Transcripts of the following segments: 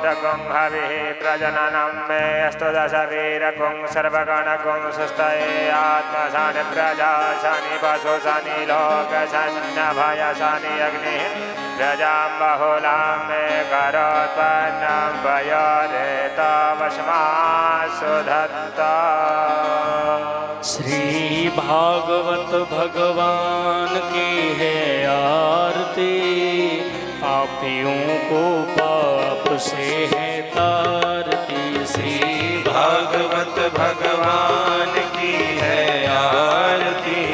होमितगुं हविः प्रजननं मे अस्तु दशवीरगुं सर्वगणगुं सुस्तये आत्मसानि प्रजासानि पशुसानि लोकसन्नभयसानि अग्निः प्रजां बहुलां मे करोत्पन्नं वयोरेतवशमासु धत्ता। श्री भागवत भगवान की है आरती, पापियों को पाप से है तारती। श्री भागवत भगवान की है आरती,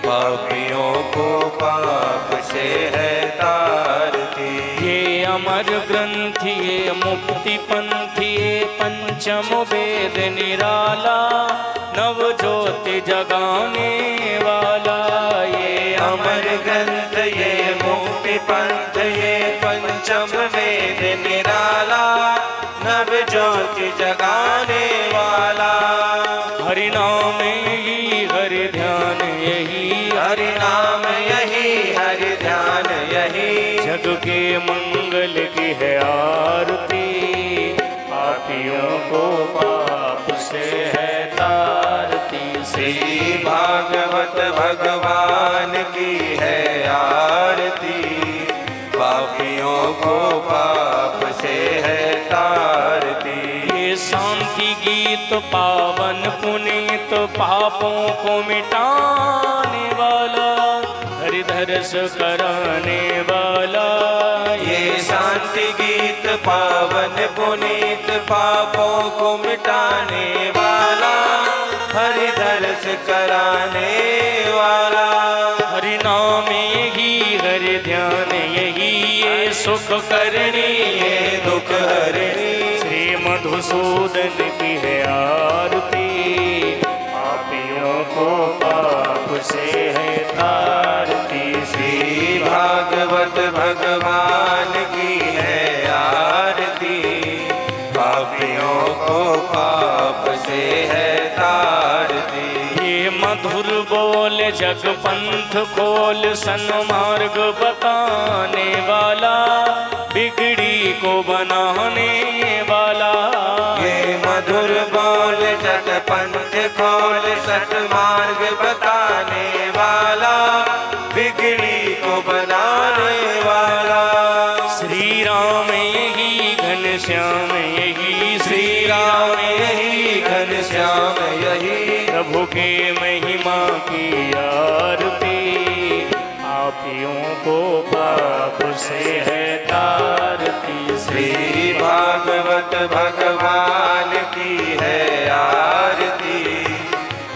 पापियों को पाप से है तारती। ये अमर ग्रंथ ये मुक्ति पंथ ये पंचम वेद निराला, नव ज्योति जगाने वाला। ये अमर ग्रंथ ये मुक्ति पंथ ये पंचम वेद निराला, नव ज्योति जगाने वाला। हरि नाम यही हरि ध्यान यही, हरि नाम यही हरि ध्यान यही, जग के मंगल की है आरती, पापियों को पाप से है तारती। श्री भागवत भगवान की है आरती, पापियों को पाप से है तारती। ये शांति गीत पावन पुनीत पापों को मिटाने वाला, हरिधरस कराने वाला। ये शांति गीत पावन पुनीत पापों को मिटाने वाला, हरिधरस कराने वाला। हरि नाम यही हरि ध्यान यही, ये सुख करणी ये दुख हरणी। श्री मधुसूदन की है आरती, पापियों को पाप से है तारती। श्री भागवत भगवान की है आरती, पापियों को पाप से है तारती। ये मधुर बोल जग पंथ खोल सन्मार्ग बताने वाला, बिगड़ी को बनाने वाला। ये मधुर बोल जग पंथ खोल सत्मार्ग बताने वाला, बिगड़ी को बनाने वाला। श्री राम यही घनश्याम यही, श्री राम यही घनश्याम यही, प्रभु के महिमा की आरती, पापियों को पाप से है तारती। श्री भागवत भगवान की है आरती,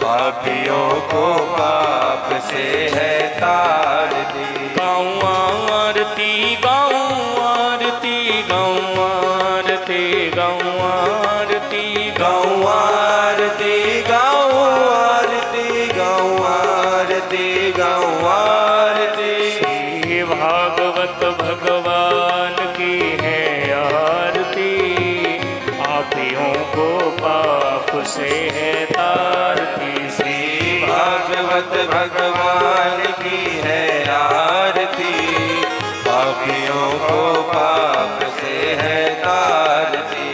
पापियों को पाप से है तारती। गाऊं आरती गाऊं आरती गाऊं आरती गाऊं आरती गाऊं आरती गाऊं आरती गाऊं आरती गाऊं आरती। श्री भागवत भगवान की है आरती, पापियों को पाप से है तारती। श्री भागवत भगवान की है आरती, पापियों को पाप से है तारती।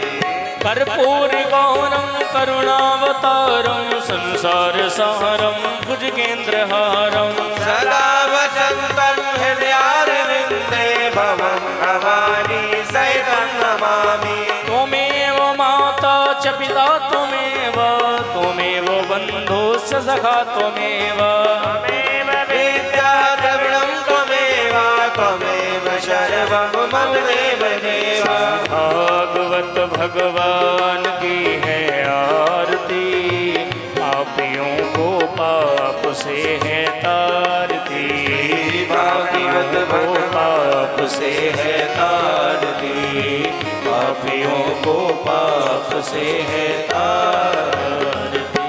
कर्पूर गौरम करुणावतारम संसार सारम भुजगेन्द्रहारम, सदा वसन्तं हृदयारविन्दे भवं भवानी सहितं नमामि। त्वमेव माता च पिता त्वमेव, त्वमेव बन्धुश्च सखा त्वमेव, त्वमेव विद्या द्रविणं त्वमेव, त्वमेव सर्वं मम देव देव। भागवत भगवान की है आरती, पापियों को पाप से है तारती। भागवत को पाप से है तारती, पापियों को पाप से है तारती।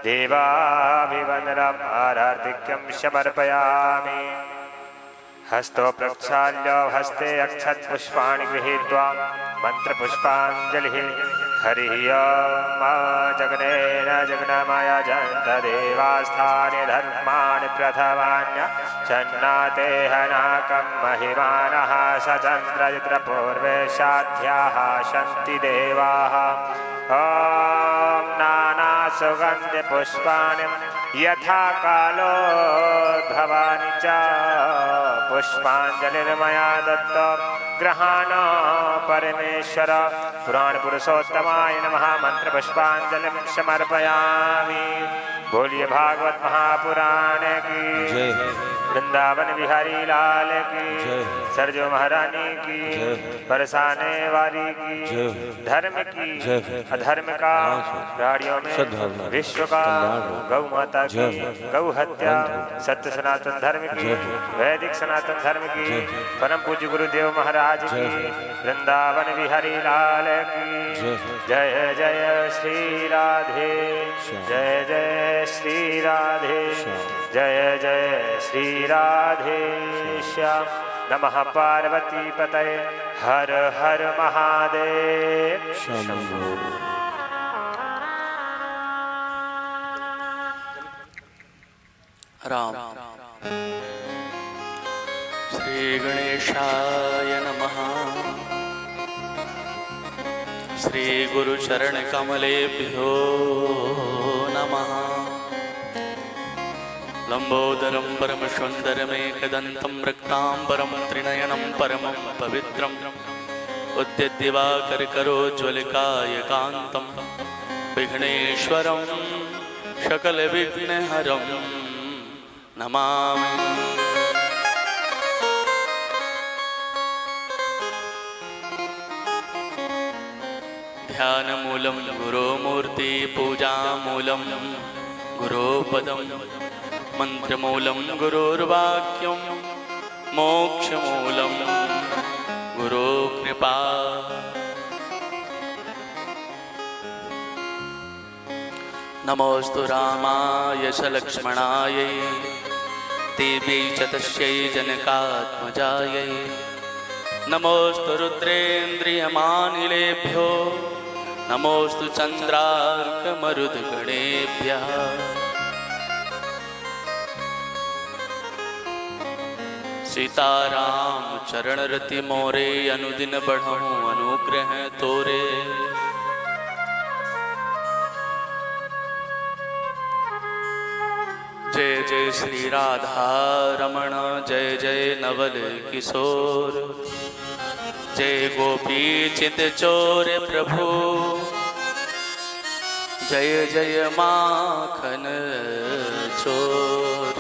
देवाभिवन्दनम् आरार्तिक्यं समर्पयामि। हस्तो प्रक्षाल्य हस्ते अक्षत पुष्पाणि गृहीत्वा मंत्र पुष्पांजलि हरि ओम जगनेन जगन्माय जन्तदेवास्थानि धर्माणि प्रथमान्य चन्नाते हनाकं महिमानः सचन्द्रचित्रपूर्वेशाध्याः सन्ति देवाः ॐ नानासुगन्धिपुष्पाणि यथा कालोद्भवानि च पुष्पाञ्जलिर्मया दत्त ग्रहाण परमेश्वर पुराण पुरुषोत्तमाय नमः मंत्र पुष्पांजलि समर्पयामि। बोलिए भागवत महापुराण की जय। वृंदावन बिहारी लाल की जय। सरजो महारानी की बरसाने वाली की जय। धर्म की जय। अधर्म का प्राणियों में विश्व का गौ माता की गौ हत्या सत्य सनातन धर्म की वैदिक सनातन धर्म की परम पूज्य गुरुदेव महाराज की वृंदावन बिहारी लाल की जय जय श्री राधे जय जय श्री राधे जय जय श्री राधे श्याम। नमः पार्वती पतये हर हर महादेव शंभो। राम श्री गणेशाय नमः। श्री गुरुचरण कमलेभ्यो नमः। लंबोदरं परमसुन्दरमेकदन्तं रक्ताम्बरं त्रिनयनं परमं पवित्रम् उद्यद्दिवाकरकरोज्ज्वलकायकान्तं विघ्नेश्वरं सकलविघ्नहरं नमामि। ध्यानमूलं गुरोमूर्ति पूजामूलं गुरोपदं मंत्रमूलं गुरोर्वाक्यं मोक्षमूलं गुरोकृपा। नमोस्तु रामाय च लक्ष्मणाय देव्यै च तस्यै जनकात्मजायै। नमोस्तु रुद्रेन्द्रियमानिलेभ्यो नमोस्तु चन्द्रार्कमरुद्गणेभ्यः। सीताराम चरण रति मोरे अनुदिन बढ़ऊं अनुग्रह तोरे। जय जय श्री राधा रमण जय जय नवल किशोर जय गोपी चित चोर प्रभु जय जय माखन चोर।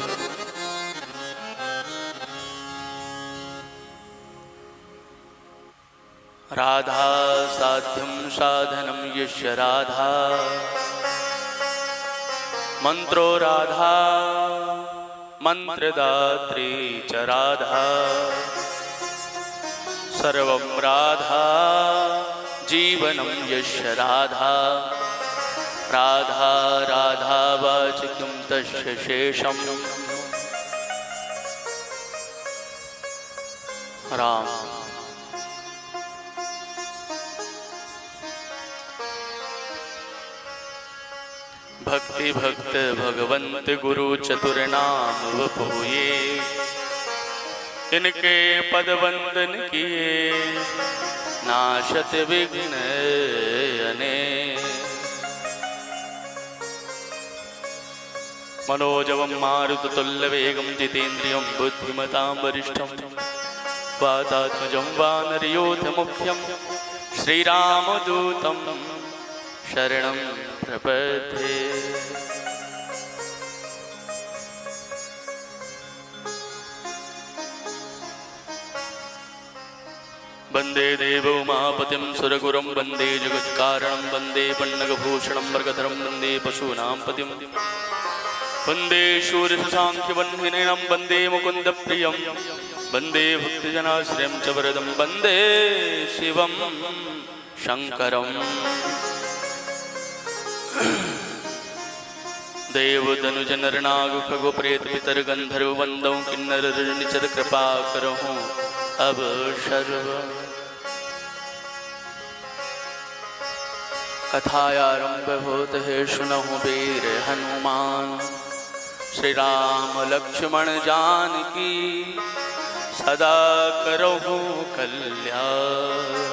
राधा साध्यं साधनं यस्य राधा मंत्रो राधा मंत्रदात्री च राधा सर्वं राधा जीवनं यस्य राधा राधा राधा वाचिकं तस्य शेषम्। राम भक्ति भक्त भगवंत गुरु चतुर नाम वपुए इनके पद वंदन किए नाशत विघ्न अनेक। मनोजवं मारुततुल्यवेगं जितेन्द्रियं बुद्धिमतां वरिष्ठं वातात्मजं वानरयोधमुख्यं श्रीरामदूतं शरणं प्रपद्ये। वंदे देवोमापतिं सुरगुरुं वंदे जगत्कारणं वंदे पन्नगभूषणं मृगधरं वंदे पशूनां पतिं वंदे शूरसांख्यवह्निनयनं वंदे मुकुन्दप्रियं वंदे भक्तजनाश्रयं च वरदं वंदे शिवं शङ्करम्। देवदनुजनरनागुखगोप्रेतपितर्गन्धर्व वन्दौ किन्नरनिचर कृपा करहूँ अब सर्व। कथायारंभ होत है सुनहु वीर हनुमान। श्री राम लक्ष्मण जानकी सदा करहु कल्याण।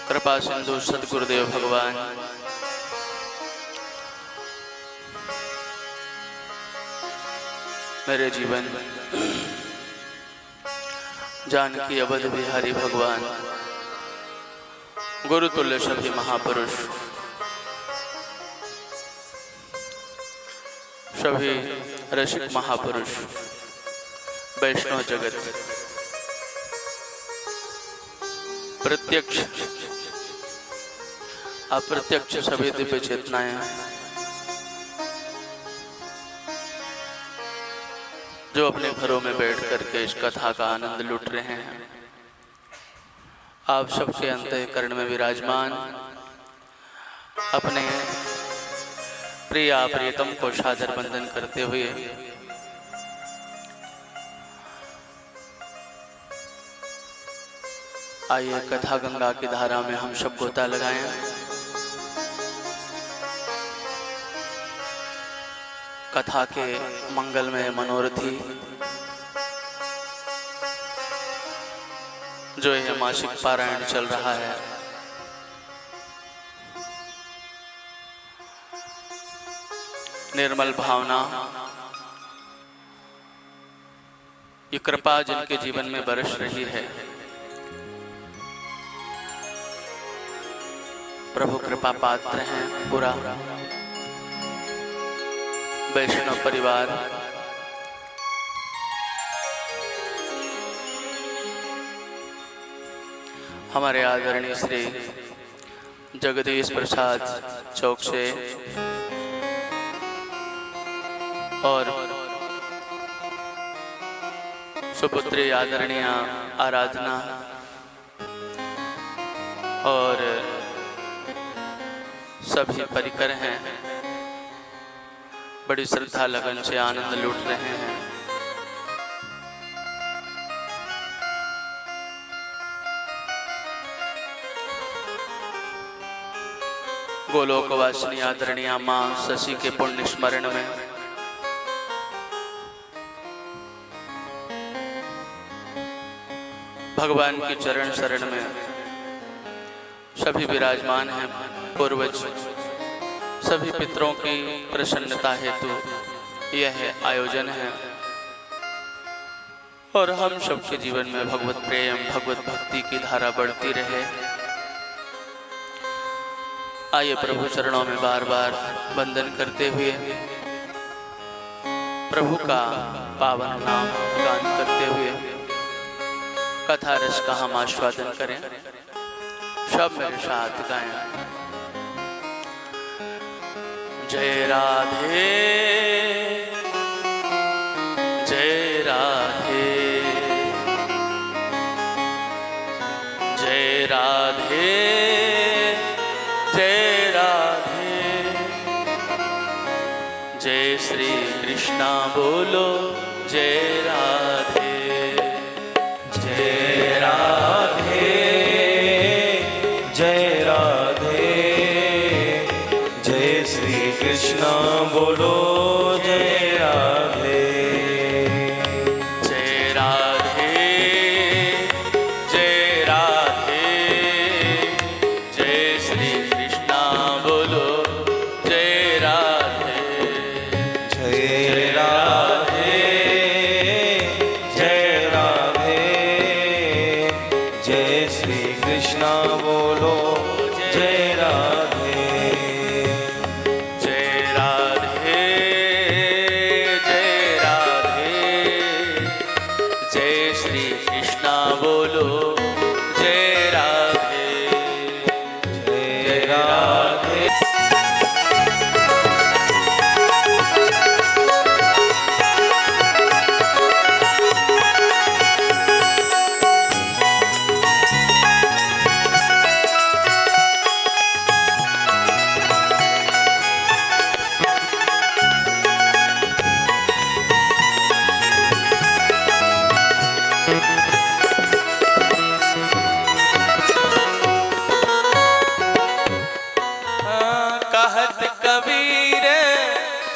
कृपा सिंधु सद्गुरुदेव भगवान मेरे जीवन जानकी अवध बिहारी भगवान गुरुतुल्य सभी महापुरुष सभी रसिक महापुरुष वैष्णव जगत प्रत्यक्ष अप्रत्यक्ष सभी दिव्य चेतनाएं जो अपने घरों में बैठ करके इस कथा का आनंद लूट रहे हैं, आप सबके अंतःकरण में विराजमान अपने प्रिया प्रियतम को सादर वंदन करते हुए आइए कथा गंगा की धारा में हम सब गोता लगाएं। कथा के मंगलमय मनोरथी जो यह मासिक पारायण चल रहा है, निर्मल भावना ये कृपा जिनके जीवन में बरस रही है, प्रभु कृपा पात्र हैं। पूरा वैष्णव परिवार हमारे आदरणीय श्री जगदीश प्रसाद चौक से और सुपुत्री आदरणीय आराधना और सभी परिकर हैं, बड़ी श्रद्धा लगन से आनंद लूट रहे हैं। गोलोकवासिनी आदरणीय मां शशि के पुण्य स्मरण में भगवान के चरण शरण में सभी विराजमान हैं। पूर्वज सभी पितरों की प्रसन्नता हेतु यह आयोजन है और हम सबके जीवन में भगवत प्रेम भगवत भक्ति की धारा बढ़ती रहे। आइए प्रभु चरणों में बार बार वंदन करते हुए प्रभु का पावन नाम गान करते हुए कथा रस का हम आस्वादन करें। सब मेरे साथ गाएं। जय राधे जय राधे जय राधे जय राधे। जय श्री कृष्णा बोलो जय राधे जय राधे जय राधे। जय श्री कृष्ण बोलो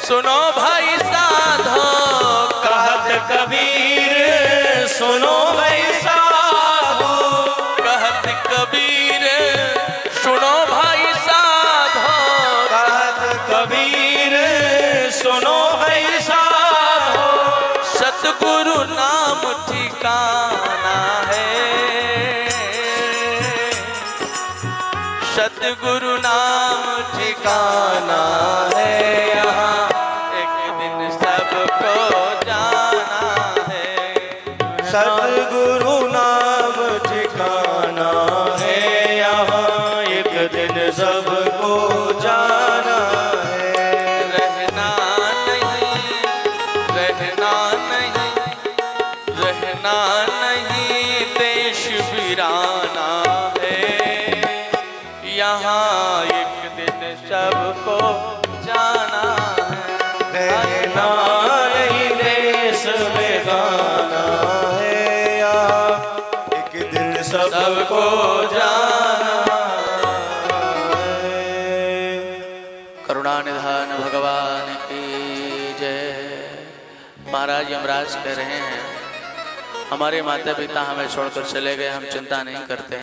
सुनो भाई साधो, कहत कबीर सुनो भाई साधो, कहत कबीर सुनो भाई साधो, कहत कबीर सुनो भाई साधो, सतगुरु नाम ठिकाना है, सतगुरु नाम ठिकाना है, यहाँ एक दिन सबको जाना है, सतगुरु नाम ठिकाना है, यहाँ एक दिन सबको जाना है। रहना नहीं, रहना नहीं, रहना नहीं देश वीराना है, यहाँ एक दिन सबको जाना है, रहना नहीं देश बेगाना है, यहाँ एक दिन सबको जाना है। करुणा निधान भगवान की जय। महाराज यमराज कह रहे हैं, हमारे माता पिता हमें छोड़कर चले गए, हम चिंता नहीं करते,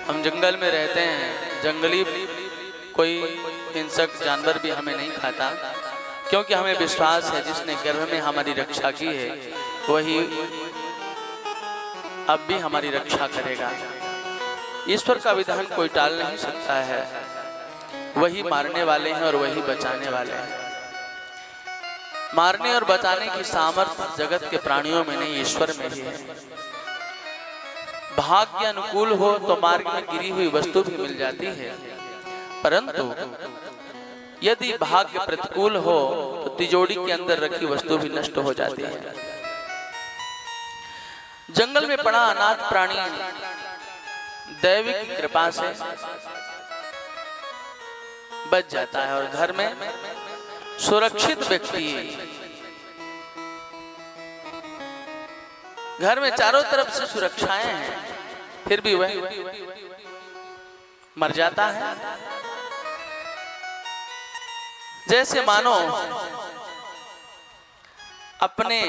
हम जंगल में रहते हैं, जंगली कोई हिंसक जानवर भी हमें नहीं खाता, क्योंकि हमें विश्वास है जिसने गर्भ में हमारी रक्षा की है वही अब भी हमारी रक्षा करेगा। ईश्वर का विधान कोई टाल नहीं सकता है, वही मारने वाले हैं और वही बचाने वाले हैं। मारने और बचाने की सामर्थ्य जगत के प्राणियों में नहीं, ईश्वर में ही है। भाग्य अनुकूल हो तो मार्ग में गिरी हुई वस्तु भी मिल जाती है, परंतु यदि भाग्य प्रतिकूल हो तो तिजोरी के अंदर रखी वस्तु भी नष्ट हो जाती है। जंगल में पड़ा अनाथ प्राणी दैविक कृपा से बच जाता है, और घर में सुरक्षित व्यक्ति घर में चारों तरफ से सुरक्षाएं हैं, फिर भी वह मर जाता है। जैसे मानो अपने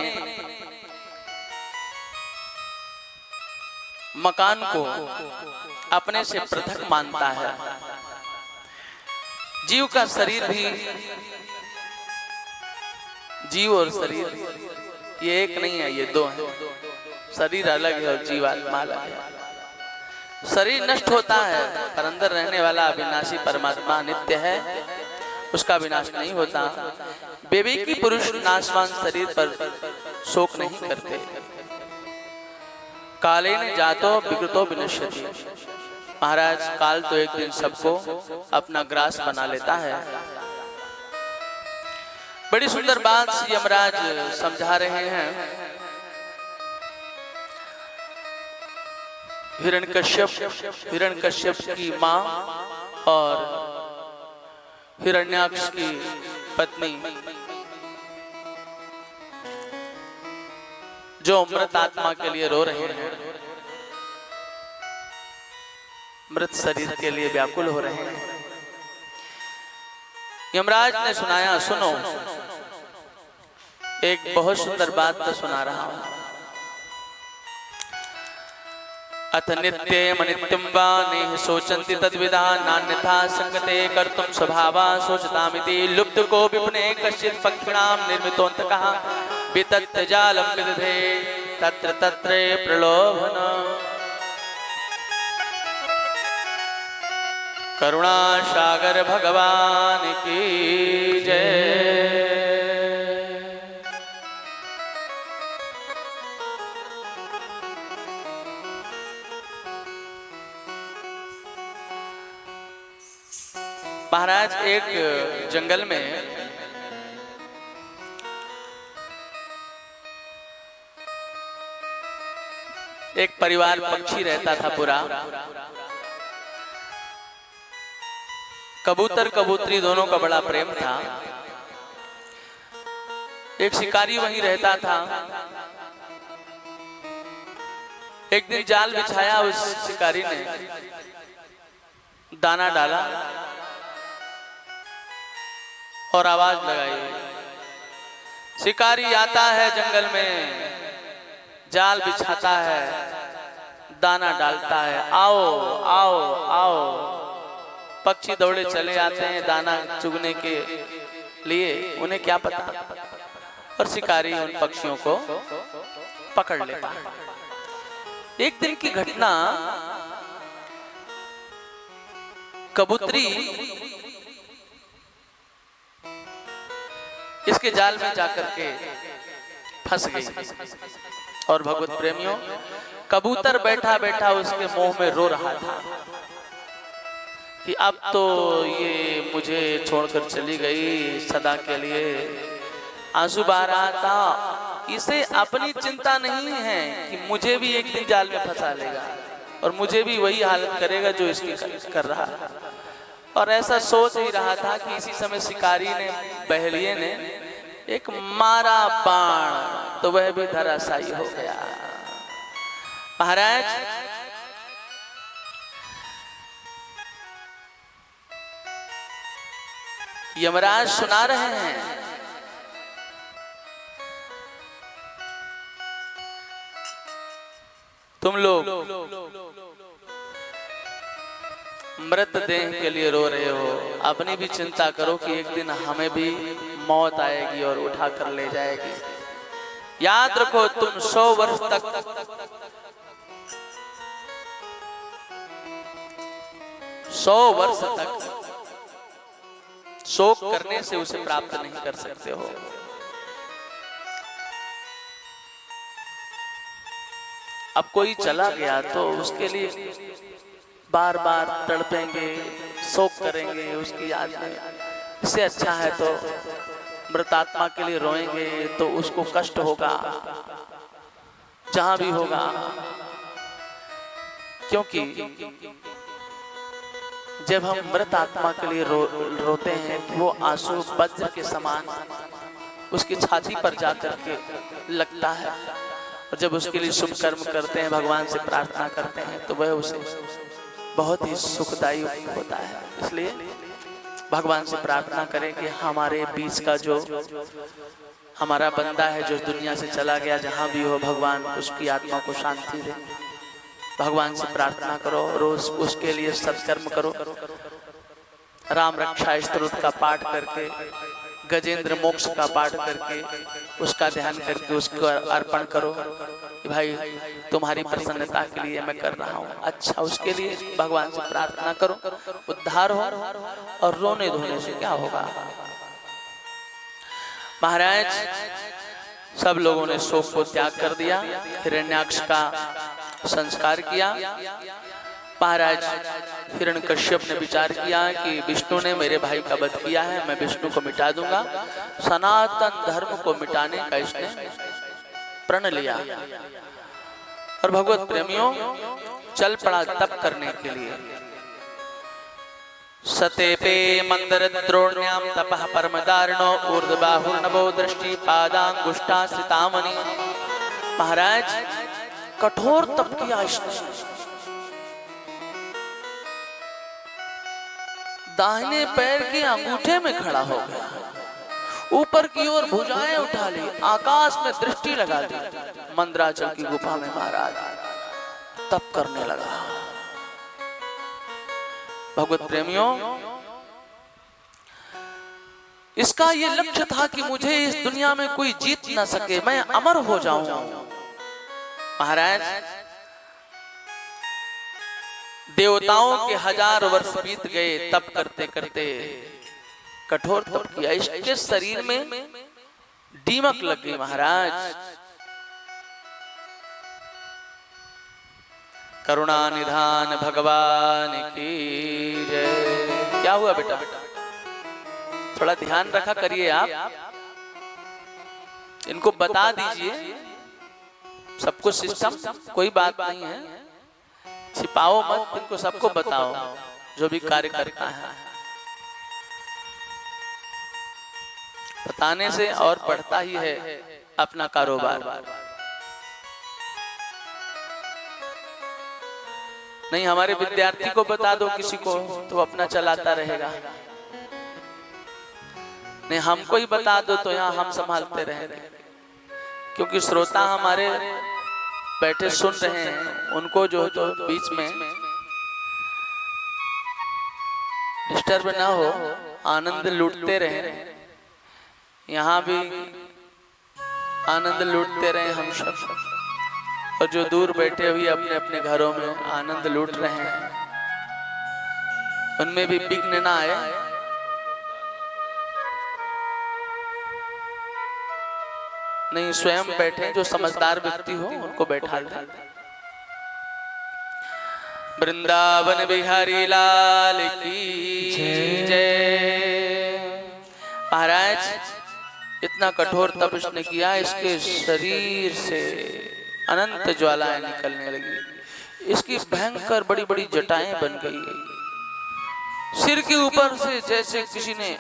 मकान को अपने से पृथक मानता है। जीव का शरीर भी, जीव और शरीर ये एक नहीं है, ये दो है। शरीर अलग है और जीव आत्मा अलग है। शरीर नष्ट होता है पर अंदर रहने वाला अविनाशी परमात्मा नित्य है, उसका विनाश नहीं होता। विवेकी पुरुष नाशवान शरीर पर शोक नहीं करते। काले ने जातो विकृतो विनश्यति। महाराज काल तो एक दिन सबको अपना ग्रास बना लेता है। बड़ी सुंदर बात यमराज समझा रहे हैं। हिरण्यकश्यप की मां और हिरण्याक्ष की पत्नी जो मृत आत्मा के लिए रो रहे हैं, मृत शरीर के लिए व्याकुल हो रहे हैं। यमराज ने सुनाया, सुनो एक बहुत सुंदर बात तो सुना रहा हूं। अथ नित्यम अनित्यम वा नेह सोचन्ति तद्विदा नान्यथा संगते कर्तुं स्वभावा सोचतामिति लुप्त को विपने कश्चित् पक्षिणां निर्मितोऽन्तकः वितत्य जालं विदधे तत्र तत्रे प्रलोभन। करुणा सागर भगवान की जय। महाराज एक जंगल में एक परिवार पक्षी रहता था पूरा। कबूतर कबूतरी दोनों का बड़ा प्रेम था। एक शिकारी वहीं रहता था। एक दिन जाल बिछाया उस शिकारी ने, दाना डाला और आवाज लगाई, शिकारी आता है जंगल में, जाल बिछाता है, दाना डालता है, आओ आओ आओ। पक्षी दौड़े चले आते हैं दाना चुगने के लिए, उन्हें क्या पता, और शिकारी उन पक्षियों को पकड़ लेता है। एक दिन की घटना, कबूतरी इसके जाल में जाकर के फंस गई। और भगवत प्रेमियों, कबूतर बैठा बैठा उसके मुंह में रो रहा था कि अब तो ये मुझे छोड़कर चली गई सदा के लिए। आंसू बहा रहा था। इसे अपनी चिंता नहीं है कि मुझे भी एक दिन जाल में फंसा लेगा और मुझे भी वही हालत करेगा जो इसकी कर रहा है। और ऐसा सोच ही रहा था कि इसी समय शिकारी ने, बहेलिये ने एक मारा बाण तो वह भी धराशायी हो गया। महाराज, यमराज सुना रहे हैं, तुम लोग मृतदेह के लिए रो रहे हो, अपनी भी चिंता करो कि एक दिन हमें भी मौत आएगी और उठा कर ले जाएगी। याद रखो, तुम 100 वर्ष तक 100 वर्ष तक शोक करने से उसे प्राप्त नहीं कर सकते हो। अब कोई चला गया तो उसके लिए बार बार तड़पेंगे, शोक करेंगे उसकी याद में। इससे अच्छा है तो मृतात्मा के लिए रोएंगे तो उसको कष्ट होगा जहां भी होगा, क्योंकि जब हम मृत आत्मा के लिए रोते हैं वो आंसू वज्र के समान उसकी छाती पर जाकर के लगता है। और जब उसके लिए शुभ कर्म करते हैं, भगवान से प्रार्थना करते हैं, तो वह उसे बहुत ही सुखदायी होता है। इसलिए भगवान से प्रार्थना करें कि हमारे बीच का जो हमारा बंदा है जो दुनिया से चला गया, जहां भी हो, भगवान उसकी आत्मा को शांति दे। भगवान से प्रार्थना करो, रोज उसके लिए सत्कर्म करो, राम रक्षा स्तोत्र का पाठ करके, गजेंद्र मोक्ष का पाठ करके, उसका ध्यान करके उसको अर्पण करो कि भाई तुम्हारी प्रसन्नता के लिए मैं कर रहा हूँ। अच्छा, उसके लिए भगवान से प्रार्थना करो, उद्धार हो। और रोने धोने से क्या होगा? महाराज, सब लोगों ने शोक को त्याग कर दिया, हिरण्याक्ष का संस्कार किया। महाराज हिरण्यकश्यप ने विचार किया कि विष्णु ने मेरे भाई का वध किया है, मैं विष्णु को मिटा दूंगा। सनातन धर्म को मिटाने का इसने प्रण लिया और भगवत प्रेमियों चल पड़ा तप करने के लिए। सतेपे मंदर द्रोण्याम तपः परमदारणो ऊर्ध्वबाहुर्नभो दृष्टि पादांगुष्ठा सितामणि। महाराज कठोर तप किया इसने, दाहिने पैर के अंगूठे में खड़ा हो गया, ऊपर की ओर भुजाएं उठा ली, आकाश में दृष्टि लगा दी। मंदराचल की गुफा में महाराज तप करने लगा। भगवत प्रेमियों, इसका ये लक्ष्य था कि मुझे इस दुनिया में कोई जीत ना सके, मैं अमर हो जाऊं। महाराज, देवताओं के 1000 वर्ष बीत गए तप करते करते, कठोर तप किया। इसके शरीर में दीमक लग गई। महाराज, करुणा निधान भगवान की जय। क्या हुआ बेटा? थोड़ा ध्यान रखा करिए आप, इनको बता दीजिए सब कुछ सिस्टम, कोई बात नहीं है, छिपाओ मत, इनको सबको बताओ जो भी कार्य करता है। बताने से और बढ़ता ही है अपना कारोबार। नहीं, हमारे विद्यार्थी को बता दो किसी को तो अपना चलाता रहेगा। नहीं हमको ही बता दो तो यहाँ हम संभालते रहे, क्योंकि श्रोता हमारे बैठे सुन रहे हैं, उनको जो तो बीच में डिस्टर्ब ना हो, आनंद लूटते रहे। यहाँ भी आनंद लूटते रहे हम सब, और जो दूर बैठे हुए अपने अपने घरों में आनंद लूट रहे हैं, उनमें भी विघ्न ना आए। नहीं स्वयं बैठे, जो समझदार व्यक्ति हो उनको बैठा दें। वृंदावन बिहारी लाल की जय। महाराज इतना कठोर तप इसने किया, इसके शरीर से अनंत ज्वालाएं निकलने लगी, इसकी भयंकर बड़ी बड़ी जटाएं बन गई, सिर के ऊपर से जैसे किसी ने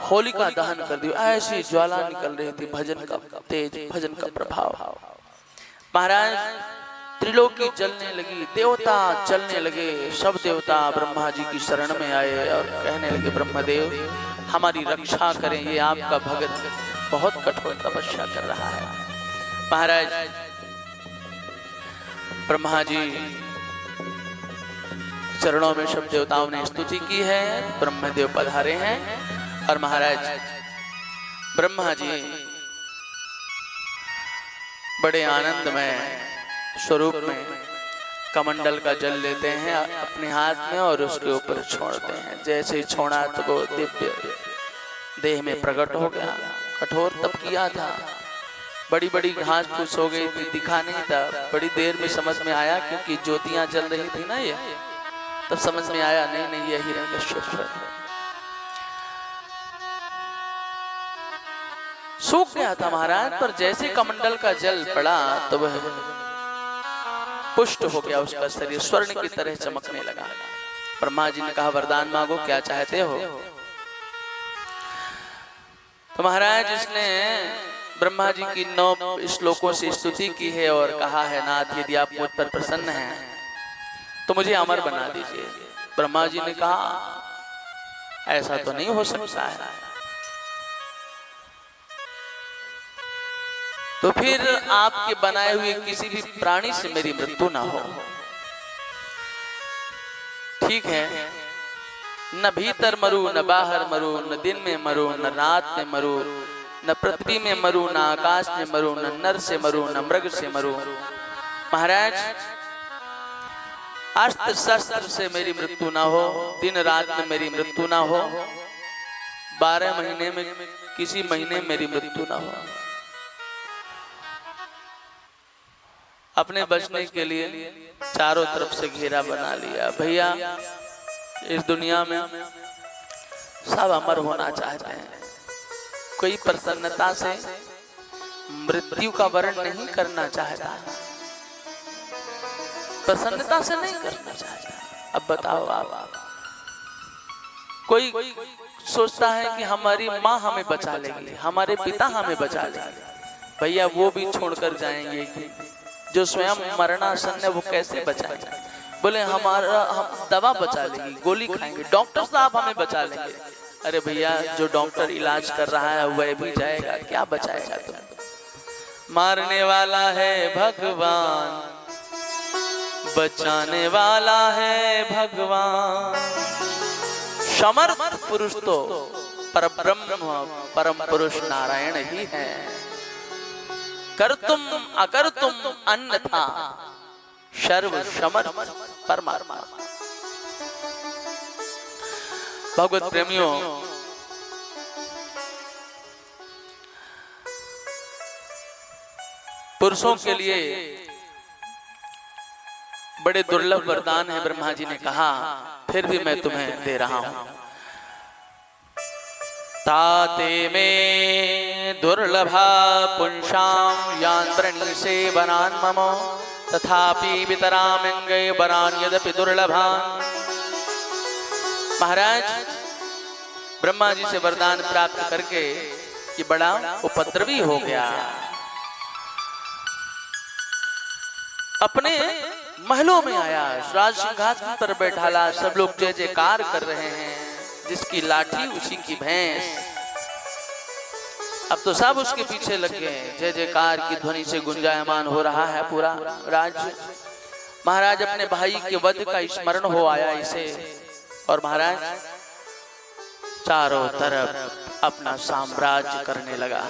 होलिका दहन कर दिया, ऐसी ज्वाला निकल रही थी। भजन का तेज, भजन का प्रभाव। महाराज त्रिलोकी जलने लगी, देवता जलने लगे। सब देवता ब्रह्मा जी की शरण में आए और कहने लगे, ब्रह्मदेव हमारी रक्षा करें, ये आपका भगत बहुत कठोर तपस्या कर रहा है। महाराज ब्रह्मा जी चरणों में सब देवताओं ने स्तुति की है, ब्रह्मदेव पधारे हैं। और महाराज ब्रह्मा जी बड़े आनंदमय स्वरूप में कमंडल का जल लेते हैं अपने हाथ में और उसके ऊपर छोड़ते हैं। जैसे ही छोड़ा तो वो दिव्य देह में प्रकट हो गया। कठोर तप किया था, बड़ी बड़ी घास फूस हो गई थी, दिखा नहीं था। बड़ी देर में समझ में आया, क्योंकि ज्योतियां जल रही थी ना, ये तब समझ में आया नहीं ये हिरण्यकश्यप है। सूख गया था महाराज, पर जैसे कमंडल का जल पड़ा तो वह पुष्ट हो गया, उसका शरीर स्वर्ण की तरह चमकने लगा। ब्रह्मा जी ने कहा, वरदान मांगो, क्या चाहते हो? तो महाराज इसने ब्रह्मा जी की 9 श्लोकों से स्तुति की है और कहा है, नाथ यदि आप मुझ पर प्रसन्न हैं तो मुझे अमर बना दीजिए। ब्रह्मा जी ने कहा, ऐसा तो नहीं हो सकता है। तो फिर आपके बनाए हुए किसी भी प्राणी से मेरी मृत्यु ना हो। ठीक है, न भीतर मरू, न बाहर मरू, न दिन में मरू, न रात में मरू, न पृथ्वी में मरू, न आकाश में मरू, न नर से मरू, न मृग से मरू। महाराज अस्त्र शस्त्र से मेरी मृत्यु ना हो, दिन रात में मेरी मृत्यु ना हो, 12 महीने में किसी महीने मेरी मृत्यु ना हो। अपने बचने के लिए चारों तरफ से घेरा बना लिया। भैया इस दुनिया में सब अमर होना चाहते हैं, कोई प्रसन्नता से मृत्यु का वर्ण नहीं करना चाहता, प्रसन्नता से नहीं करना चाहता। अब बताओ आप, कोई सोचता है कि हमारी माँ हमें बचा लेगी, हमारे पिता हमें बचा लेंगे, भैया वो भी छोड़कर जाएंगे। जो स्वयं मरणासन है वो कैसे बचाएंगे? बोले हमारा हम दवा बचा लेगी, गोली खाएंगे, डॉक्टर साहब हमें बचा लेंगे। अरे भैया जो डॉक्टर इलाज कर रहा है वह भी जाएगा, क्या बचाएगा तुम? मारने वाला है भगवान, बचाने वाला है भगवान। समर्थ पुरुष तो परब्रह्म परम पुरुष नारायण ही है। कर तुम अकर तुम अन्यथा सर्व समर्थ परमात्मा। भगवत प्रेमियों, पुरुषों के लिए बड़े दुर्लभ वरदान है, ब्रह्मा जी ने कहा, फिर भी मैं तुम्हें दे रहा हूं। ताते में दुर्लभा पुंसां यांत्रणि से बनान ममो तथापि वितरामंगे बनान यद्यपि दुर्लभान। महाराज ब्रह्मा जी से वरदान प्राप्त करके ये बड़ा उपद्रवी हो गया, अपने महलों में आया, राज सिंहासन पर बैठाला, सब लोग जय जयकार कर रहे हैं। जिसकी लाठी उसी की भैंस। अब तो सब उसके पीछे लग गए। जय जयकार की ध्वनि से गुंजायमान हो रहा है पूरा राज्य। महाराज अपने भाई के वध का स्मरण हो आया इसे, और महाराज चारों तरफ अपना साम्राज्य करने लगा।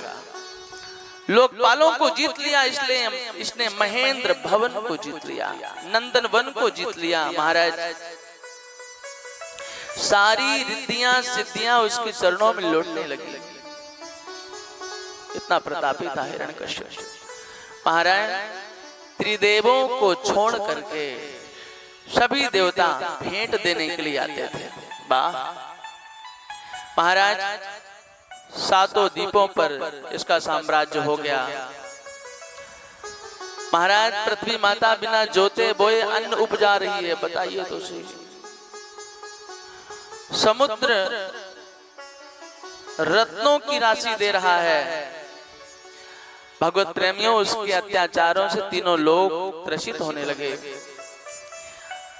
लोकपालों को जीत लिया, इसलिए इसने महेंद्र भवन को जीत लिया, नंदन वन को जीत लिया। महाराज सारी रिद्धियां सिद्धियां उसके चरणों में लौटने लगी। इतना प्रतापी था हिरण्यकश्यप। महाराज त्रिदेवों को छोड़ करके सभी देवता भेंट देने के लिए आते थे। वाह महाराज, सातों द्वीपों पर इसका साम्राज्य हो गया। महाराज पृथ्वी माता बिना जोते बोए अन्न उपजा रही है, बताइए तो सही। समुद्र रत्नों की राशि दे रहा है। भगवत प्रेमियों, उसके अत्याचारों से तीनों लोग त्रसित होने लगे।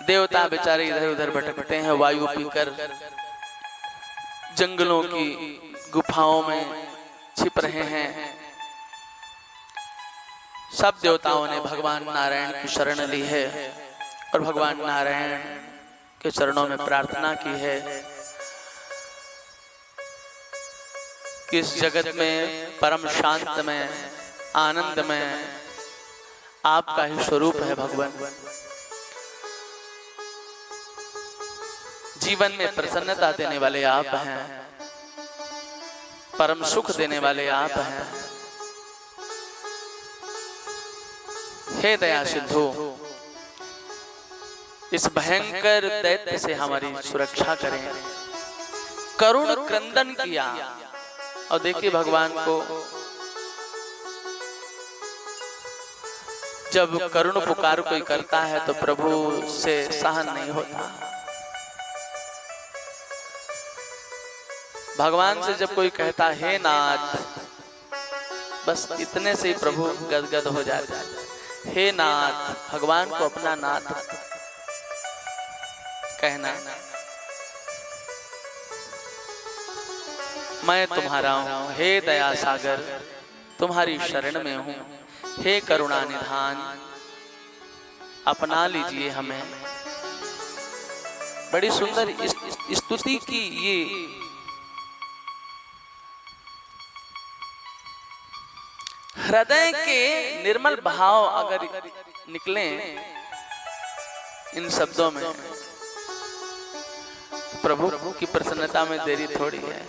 देवता बेचारे इधर उधर भटकते हैं, वायु पीकर जंगलों की गुफाओं में छिप रहे हैं। सब देवताओं ने भगवान नारायण की शरण ली है और भगवान नारायण के चरणों में प्रार्थना की है कि इस जगत में परम शांत में आनंद में आपका ही स्वरूप है भगवान। जीवन में प्रसन्नता देने वाले आप हैं, परम सुख देने वाले आप हैं। हे दया सिंधु, इस भयंकर दैत्य से हमारी सुरक्षा करें। करुण क्रंदन किया, और देखिए भगवान को जब करुण पुकार कोई करता है तो प्रभु से सहन नहीं होता। भगवान से जब कोई कहता है नाथ, बस इतने से ही प्रभु गदगद हो जाता है। हे नाथ, भगवान को अपना नाथ कहना। मैं तुम्हारा हूं, हे दया सागर, तुम्हारी शरण में हूं। हे करुणा निधान, अपना लीजिए हमें। बड़ी सुंदर स्तुति की ये हृदय के निर्मल भाव अगर निकले इन शब्दों में, प्रभु की प्रसन्नता में देरी थोड़ी है।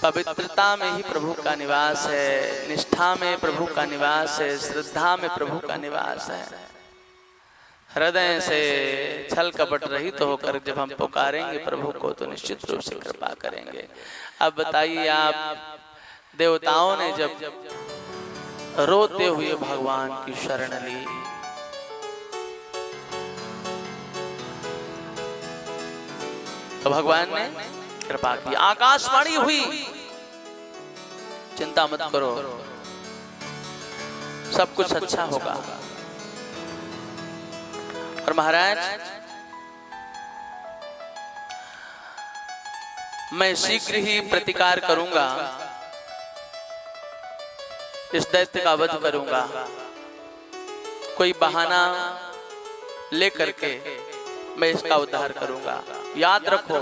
पवित्रता में ही प्रभु का निवास है, निष्ठा में प्रभु का निवास है, श्रद्धा में प्रभु का निवास है। हृदय से छल कपट रहित होकर जब हम पुकारेंगे प्रभु को तो निश्चित रूप से कृपा करेंगे। अब बताइए आप, देवताओं ने जब रोते हुए भगवान की शरण ली, तो भगवान ने कृपा की, आकाशवाणी हुई, चिंता मत करो, सब कुछ अच्छा होगा। और महाराज, मैं शीघ्र ही प्रतिकार करूंगा, इस दैत्य का वध करूंगा। कोई बहाना लेकर के मैं इसका उद्धार करूंगा। याद रखो,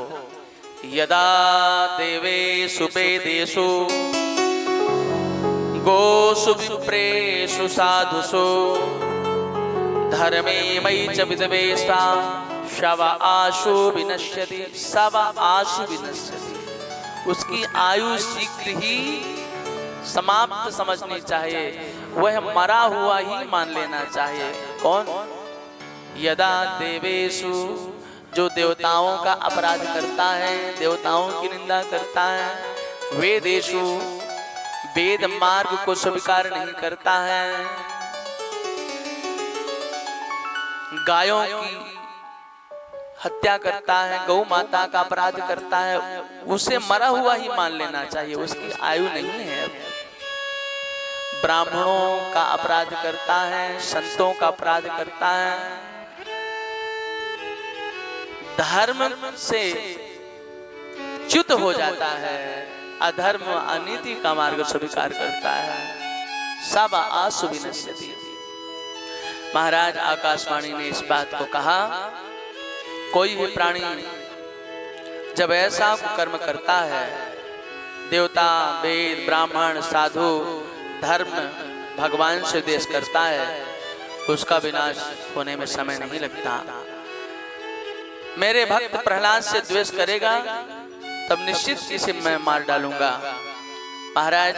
यदा देवेषु वेदेषु गोषु विप्रेषु साधुषु धर्मे मयि च विद्वेषा शव आशु विनश्यति। शव आशु विनश्यति, उसकी आयु शीघ्र ही समाप्त समझनी चाहिए, वह मरा हुआ ही मान लेना चाहिए। कौन? यदा देवेषु, जो देवताओं का अपराध करता है, देवताओं की निंदा करता है। वेदेषु, वेद मार्ग को स्वीकार नहीं करता है। गायों की हत्या करता है, गौ माता का अपराध करता है, उसे मरा हुआ ही मान लेना चाहिए, उसकी आयु नहीं है। ब्राह्मणों का अपराध करता है, संतों का अपराध करता है, धर्म से च्युत हो जाता है, अधर्म अनीति का मार्ग स्वीकार करता है। सब आसु विनश्यति। महाराज आकाशवाणी ने इस बात को कहा, कोई भी प्राणी जब ऐसा कर्म करता है, देवता, वेद, ब्राह्मण, साधु, धर्म, भगवान से द्वेष करता है, उसका विनाश होने में समय नहीं लगता। मेरे भक्त प्रहलाद से द्वेष करेगा तब निश्चित इसे मैं मार डालूंगा। महाराज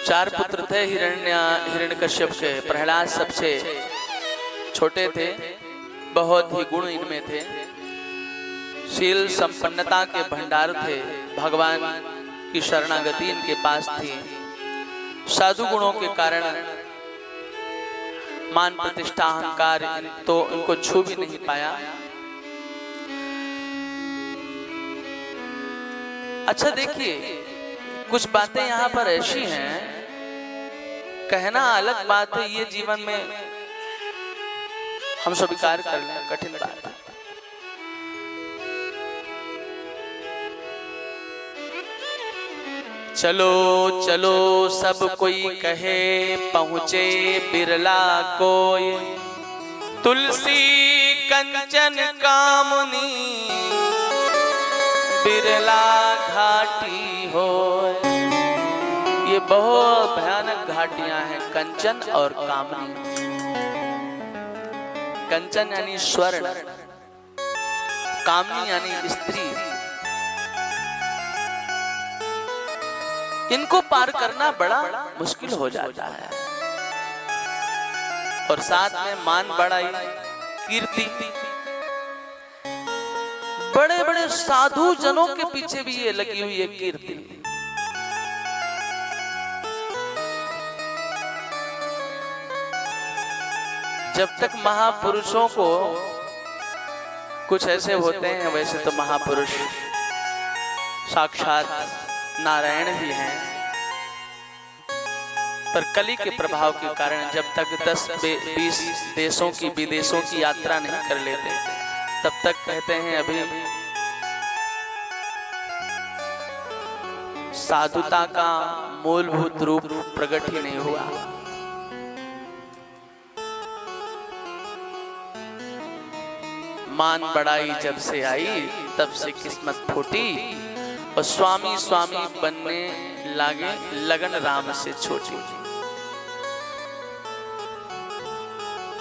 4 पुत्र थे हिरण्यकश्यप के। प्रहलाद सबसे छोटे थे, बहुत ही गुण इनमें थे, शील संपन्नता के भंडार थे, भगवान की शरणागति इनके पास थी। साधु गुणों के कारण मान प्रतिष्ठा अहंकार तो उनको छू भी नहीं पाया। अच्छा देखिए, कुछ बातें यहाँ पर ऐसी हैं, कहना अलग बात है, ये जीवन में हम स्वीकार कर लें, कठिन बात है। चलो चलो सब कोई कहे, पहुँचे बिरला कोई, तुलसी कंचन कामनी बिरला घाटी हो। ये बहुत भयानक घाटियां हैं, कंचन और कामनी। कंचन यानी स्वर्ण, कामनी यानी स्त्री। इनको पार करना बड़ा मुश्किल हो जाता है। और साथ में मान बढ़ाई, कीर्ति। बड़े बड़े साधु जनों के पीछे भी ये लगी हुई है कीर्ति। जब तक महापुरुषों को कुछ ऐसे होते हैं, वैसे तो महापुरुष साक्षात नारायण भी हैं, पर कली के प्रभाव के कारण जब तक 10-20 देशों की विदेशों की यात्रा नहीं कर लेते, तब तक कहते हैं अभी साधुता का मूलभूत रूप प्रकट ही नहीं हुआ। मान बढ़ाई जब से आई, तब से किस्मत फूटी, और स्वामी स्वामी बनने लागे लगन राम से छोटी।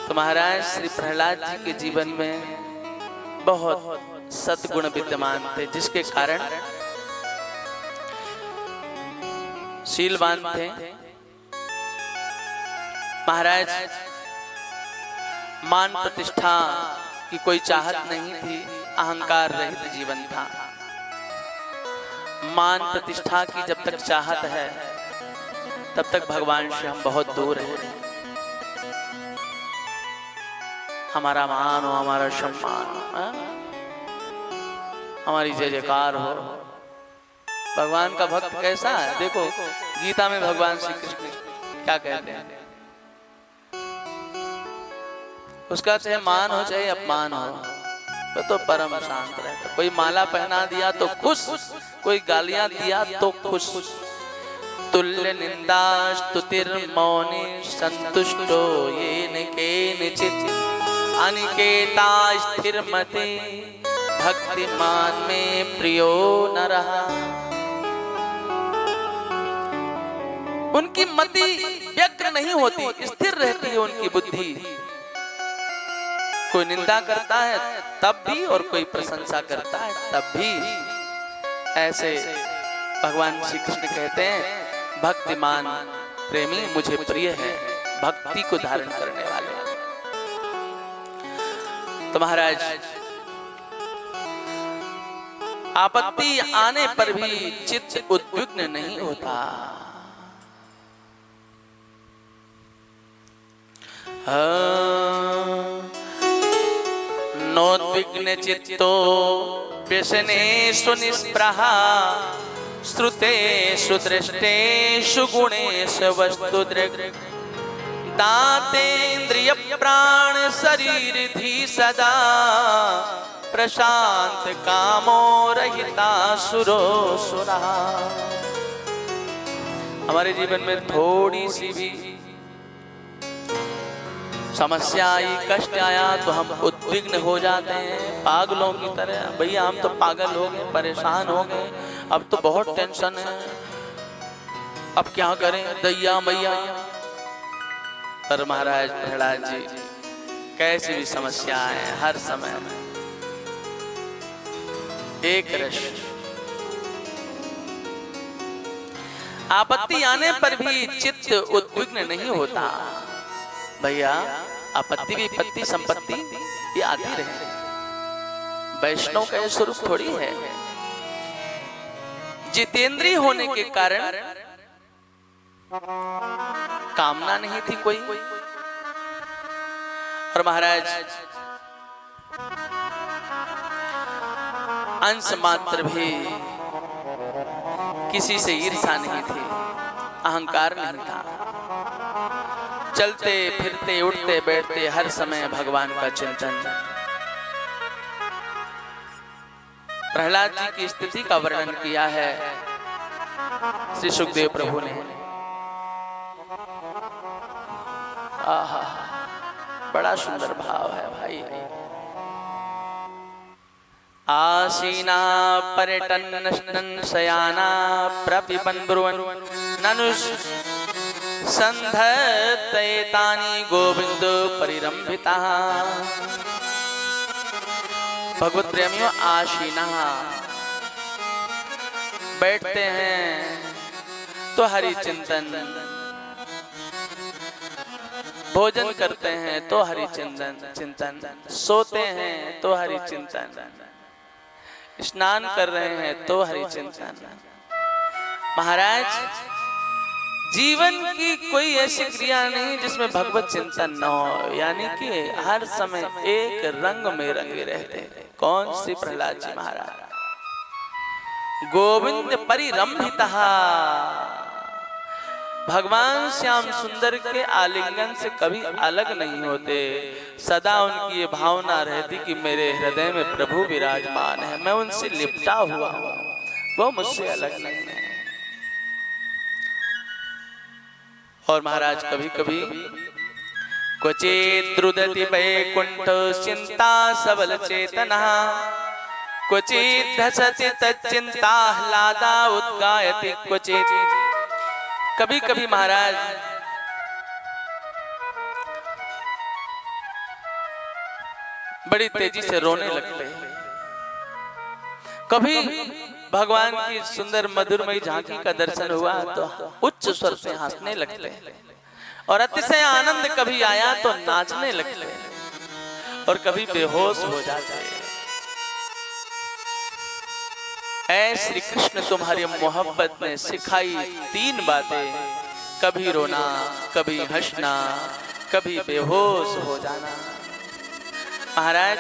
तो महाराज श्री प्रहलाद जी के जीवन में बहुत सद्गुण विद्यमान थे, जिसके कारण शीलवान थे। महाराज मान प्रतिष्ठा की कोई चाहत नहीं थी, अहंकार रहित जीवन था। मान प्रतिष्ठा की जब तक चाहत है, तब तक भगवान से हम बहुत दूर हैं। हमारा मान हो, हमारा सम्मान, हमारी जय जयकार हो। भगवान का भक्त कैसा है? देखो गीता में भगवान श्री कृष्ण क्या कहते हैं, उसका चाहे मान हो चाहे अपमान हो, तो परम शांत रहता। कोई माला पहना दिया तो खुश, कोई गालियां दिया तो खुश। तुल्य निंदा स्तुतिर मौनि संतुष्टो येन केनचित् अनिकेता स्थिर मति भक्तिमान में प्रियो न रहा। उनकी मति व्यग्र नहीं होती, स्थिर रहती है उनकी बुद्धि। कोई निंदा करता है तब भी, और कोई प्रशंसा करता है तब भी। ऐसे भगवान श्री कृष्ण कहते हैं, भक्तिमान प्रेमी मुझे प्रिय है, भक्ति को धारण करने वाले। तो महाराज आपत्ति आने पर भी चित्त उद्विग्न नहीं होता। नोद्विग्न चित्तो व्यसनेषु निस्पृहा श्रुतेषु दृष्टेषु गुणेषु वस्तुदृक् दातेन्द्रिय प्राण शरीर धी सदा प्रशांत कामो रहिता सुरो सुरा। हमारे जीवन में थोड़ी सी भी समस्या आई, कष्ट आया तो हम उद्विग्न हो जाते हैं पागलों की तरह। भैया हम तो पागल हो गए, परेशान हो गए, अब तो बहुत टेंशन है, अब क्या करें दैया मैया। पर महाराज प्रहलाद जी कैसी भी समस्या है हर समय में एक रश, आपत्ति आने पर भी चित्त उद्विग्न नहीं होता। भैया आपत्ति विपत्ति संपत्ति ये आती रहे, वैष्णव का ये स्वरूप थोड़ी है। जितेंद्रिय होने के कारण कामना नहीं थी कोई। और महाराज अंश मात्र भी किसी से ईर्षा नहीं थी, अहंकार नहीं था। चलते फिरते उठते बैठते हर समय भगवान का चिंतन। प्रहलाद जी की स्थिति का वर्णन किया है श्री सुखदेव प्रभु ने। आहा, बड़ा सुंदर भाव है भाई। आसीना पर्यटन शयाना प्रपिबन ब्रुवन ननुष संधत्तेतानि गोविंद परिरंभिता। भगवत प्रेमियों आसीना बैठते हैं तो हरि चिंतन, भोजन करते हैं तो हरि चिंतन, सोते हैं तो हरि चिंतन, स्नान कर रहे हैं तो हरि चिंतन। महाराज जीवन की कोई ऐसी क्रिया नहीं जिसमें भगवत चिंतन न हो, यानी कि हर समय एक रंग में रंगे रहते हैं। कौन सी प्रहलाद जी महाराज गोविंद परिरंभिता, भगवान श्याम सुंदर के आलिंगन से कभी अलग नहीं होते। सदा उनकी ये भावना रहती कि मेरे हृदय में प्रभु विराजमान है, मैं उनसे लिपटा हुआ हूं, वो मुझसे अलग नहीं है। और महाराज कभी कभी क्वचित रुदति वैकुंठ चिंता सबल चेतना, क्वचित धसति तच्चिंता ह्लादा उद्गायति क्वचित। कभी कभी महाराज बड़ी तेजी से रोने लगते हैं, कभी भगवान की सुंदर मधुरमयी झांकी का दर्शन हुआ तो उच्च स्वर से हंसने लगते हैं, और अतिशय आनंद कभी आया तो नाचने लगते हैं, और कभी बेहोश हो जाते हैं। ऐ श्री कृष्ण तुम्हारी मोहब्बत ने सिखाई तीन बातें, कभी रोना, कभी हंसना, कभी बेहोश हो जाना। महाराज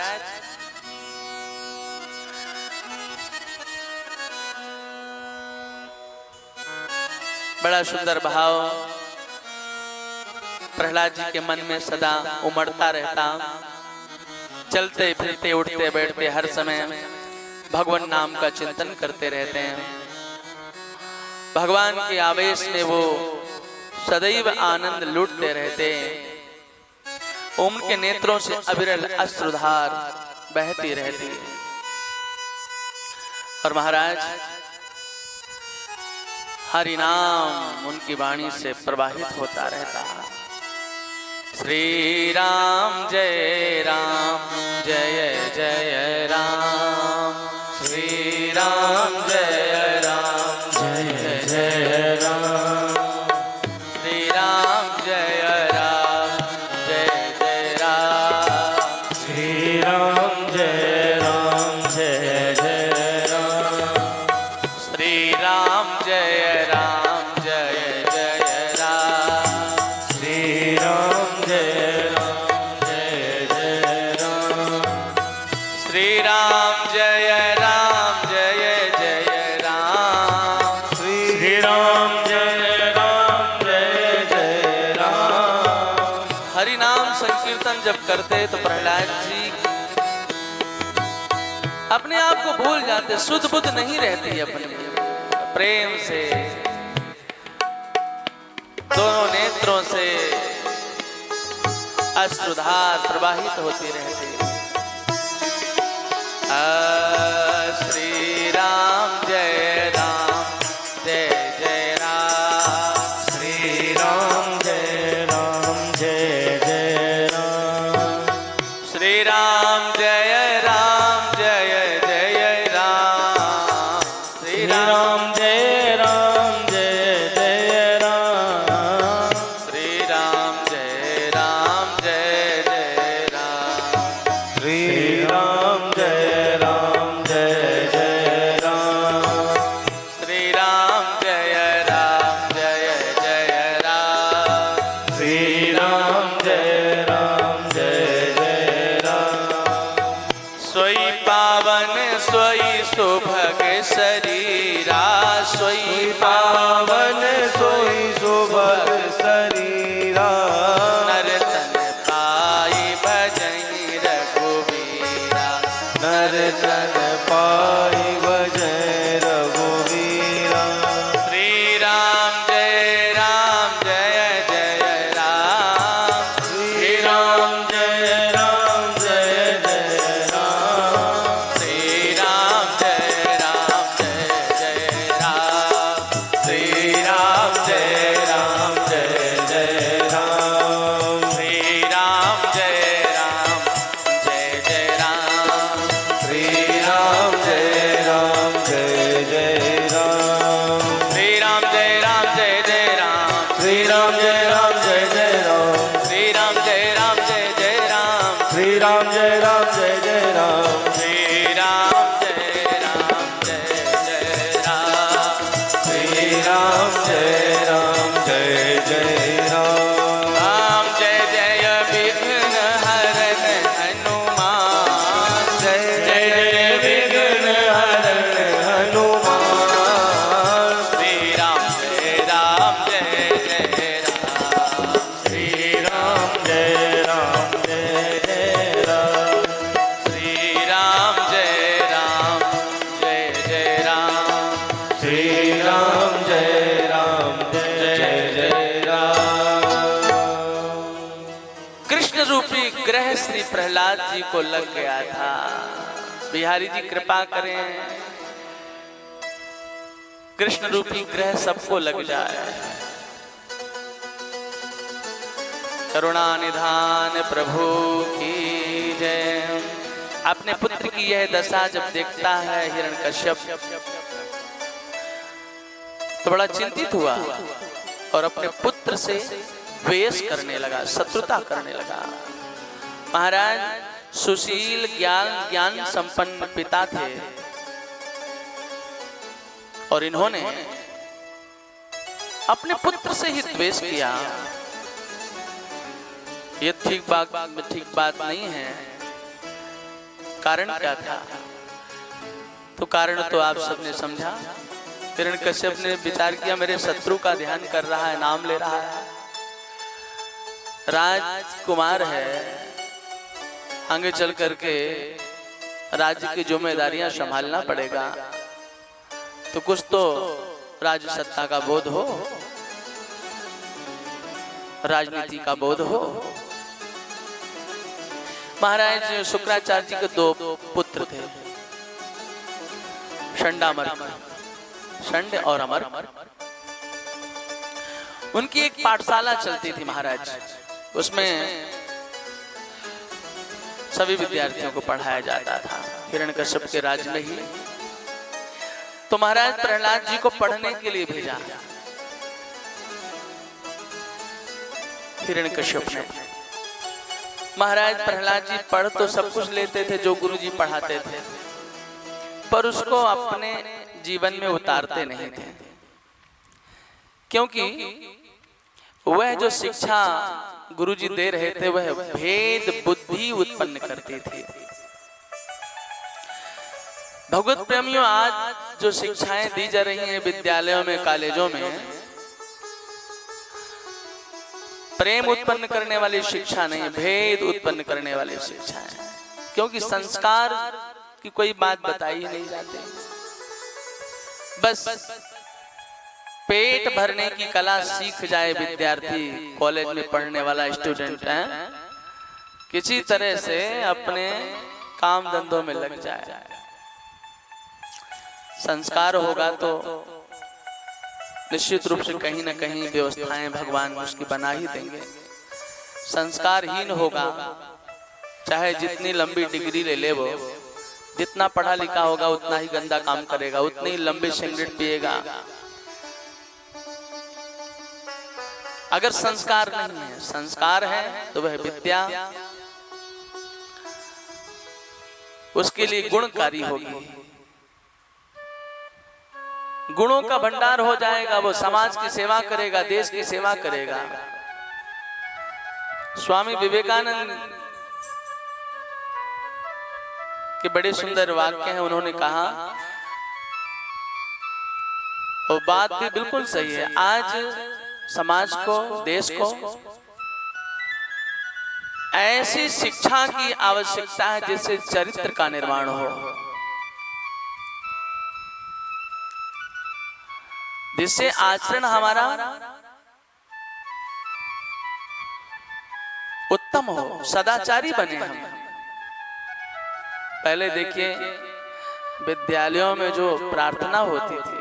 बड़ा सुंदर भाव प्रहलाद जी के मन में सदा उमड़ता रहता। चलते फिरते उठते बैठते हर समय भगवान नाम का चिंतन करते रहते हैं। भगवान के आवेश में वो सदैव आनंद लूटते रहते हैं। उनके नेत्रों से अविरल अश्रुधार बहती रहती है। और महाराज हरि नाम उनकी वाणी से प्रवाहित होता रहता है। श्री राम जय जय राम, श्री राम जय जय राम, श्री राम जय जय राम, श्री राम जय जय राम, श्री राम जय जय राम, श्री राम जय जय राम, श्री राम जय जय राम, श्री राम जब करते तो प्रहलाद जी अपने आप को भूल जाते, सुध बुध नहीं रहती अपने प्रेम से दोनों नेत्रों से अश्रुधार प्रवाहित होती रहती। श्री राम जय राम जय जय राम, श्री राम जय जय राम, श्री राम जय जय राम, श्री राम जय जय राम, श्री राम जय जय राम, श्री राम जय जय राम, श्री राम जय जय राम, श्री राम जय जय राम, सोई पावन सोई सुभग शरीरा, सोई पावन सोई सुभग शरीरा, नर तन पाई भजई रघुवीरा, नर तन पाई भजय रघुवीरा, श्री राम जय जय राम, श्री राम जय जय राम, श्री राम जय जय राम, श्री राम जय जय राम, श्री राम जय जय राम, श्री राम जय जय राम, श्री राम जय जय राम, श्री राम जय जय राम, श्री राम जय जय राम, श्री राम जय जय राम, श्री राम जय जय राम, श्री राम जय जय राम, राम जय जय विघ्न हरन हनुमान, जय जय विघ्न हरण हनुमान, श्री राम जय जय राम, श्री राम जय जय राम, श्री राम जय जय राम, श्री राम जय जय राम। कृष्ण रूपी ग्रह श्री प्रहलाद जी को लग गया था। बिहारी जी कृपा करें, कृष्ण रूपी ग्रह सबको लग जाए। करुणा निधान प्रभु की जय। अपने पुत्र की यह दशा जब देखता है हिरण्यकश्यप तो बड़ा चिंतित हुआ और अपने पुत्र से द्वेष करने लगा, शत्रुता करने लगा। महाराज सुशील ज्ञान संपन्न पिता थे और इन्होंने अपने पुत्र से ही द्वेष किया। ये ठीक बात नहीं है। कारण क्या था? तो कारण तो आप सबने समझा। हिरण्यकश्यप ने विचार किया मेरे शत्रु का ध्यान कर रहा है, नाम ले रहा है, राजकुमार है, आगे चल करके राज्य की जिम्मेदारियां संभालना पड़ेगा, तो कुछ तो राज्य सत्ता का बोध हो, राजनीति का बोध हो। महाराज शुक्राचार्य जी के दो पुत्र थे, षंड और अमर। उनकी एक पाठशाला चलती थी महाराज, उसमें सभी विद्यार्थियों को पढ़ाया जाता था हिरण्यकश्यप के राज्य में ही। तो महाराज प्रहलाद जी को पढ़ने के लिए भेजा हिरण्यकश्यप ने। महाराज प्रहलाद जी पढ़ तो सब कुछ लेते थे जो गुरुजी पढ़ाते थे, पर उसको अपने जीवन में उतारते नहीं थे, क्योंकि वह जो शिक्षा गुरुजी दे रहे थे वह भेद बुद्धि उत्पन्न करती थी। भगवत प्रेमियों, आज जो शिक्षाएं दी जा रही हैं विद्यालयों में, कॉलेजों में, प्रेम उत्पन्न करने वाली शिक्षा नहीं, भेद उत्पन्न करने वाली शिक्षा है। क्योंकि संस्कार की कोई बात बताई नहीं जाती, बस पेट भरने की कला सीख जाए विद्यार्थी, कॉलेज में पढ़ने वाला स्टूडेंट है, किसी तरह से अपने काम धंधों में लग जाए। संस्कार होगा तो निश्चित रूप से कहीं ना कहीं व्यवस्थाएं भगवान उसकी बना ही देंगे। संस्कारहीन होगा, चाहे जितनी लंबी डिग्री ले ले, वो जितना पढ़ा लिखा होगा उतना ही गंदा काम करेगा, उतनी ही लंबी सिगरेट पिएगा। अगर संस्कार नहीं है, संस्कार है तो वह विद्या उसके लिए गुणकारी होगी, गुणों का भंडार हो जाएगा, वो समाज की सेवा करेगा, देश की सेवा करेगा। स्वामी विवेकानंद के बड़े सुंदर वाक्य हैं, उन्होंने कहा, वो बात भी बिल्कुल सही है, आज समाज को, देश को ऐसी शिक्षा की आवश्यकता है जिससे चरित्र का निर्माण हो, जिससे आचरण हमारा उत्तम हो, सदाचारी बने हम। पहले देखिए विद्यालयों में जो प्रार्थना होती थी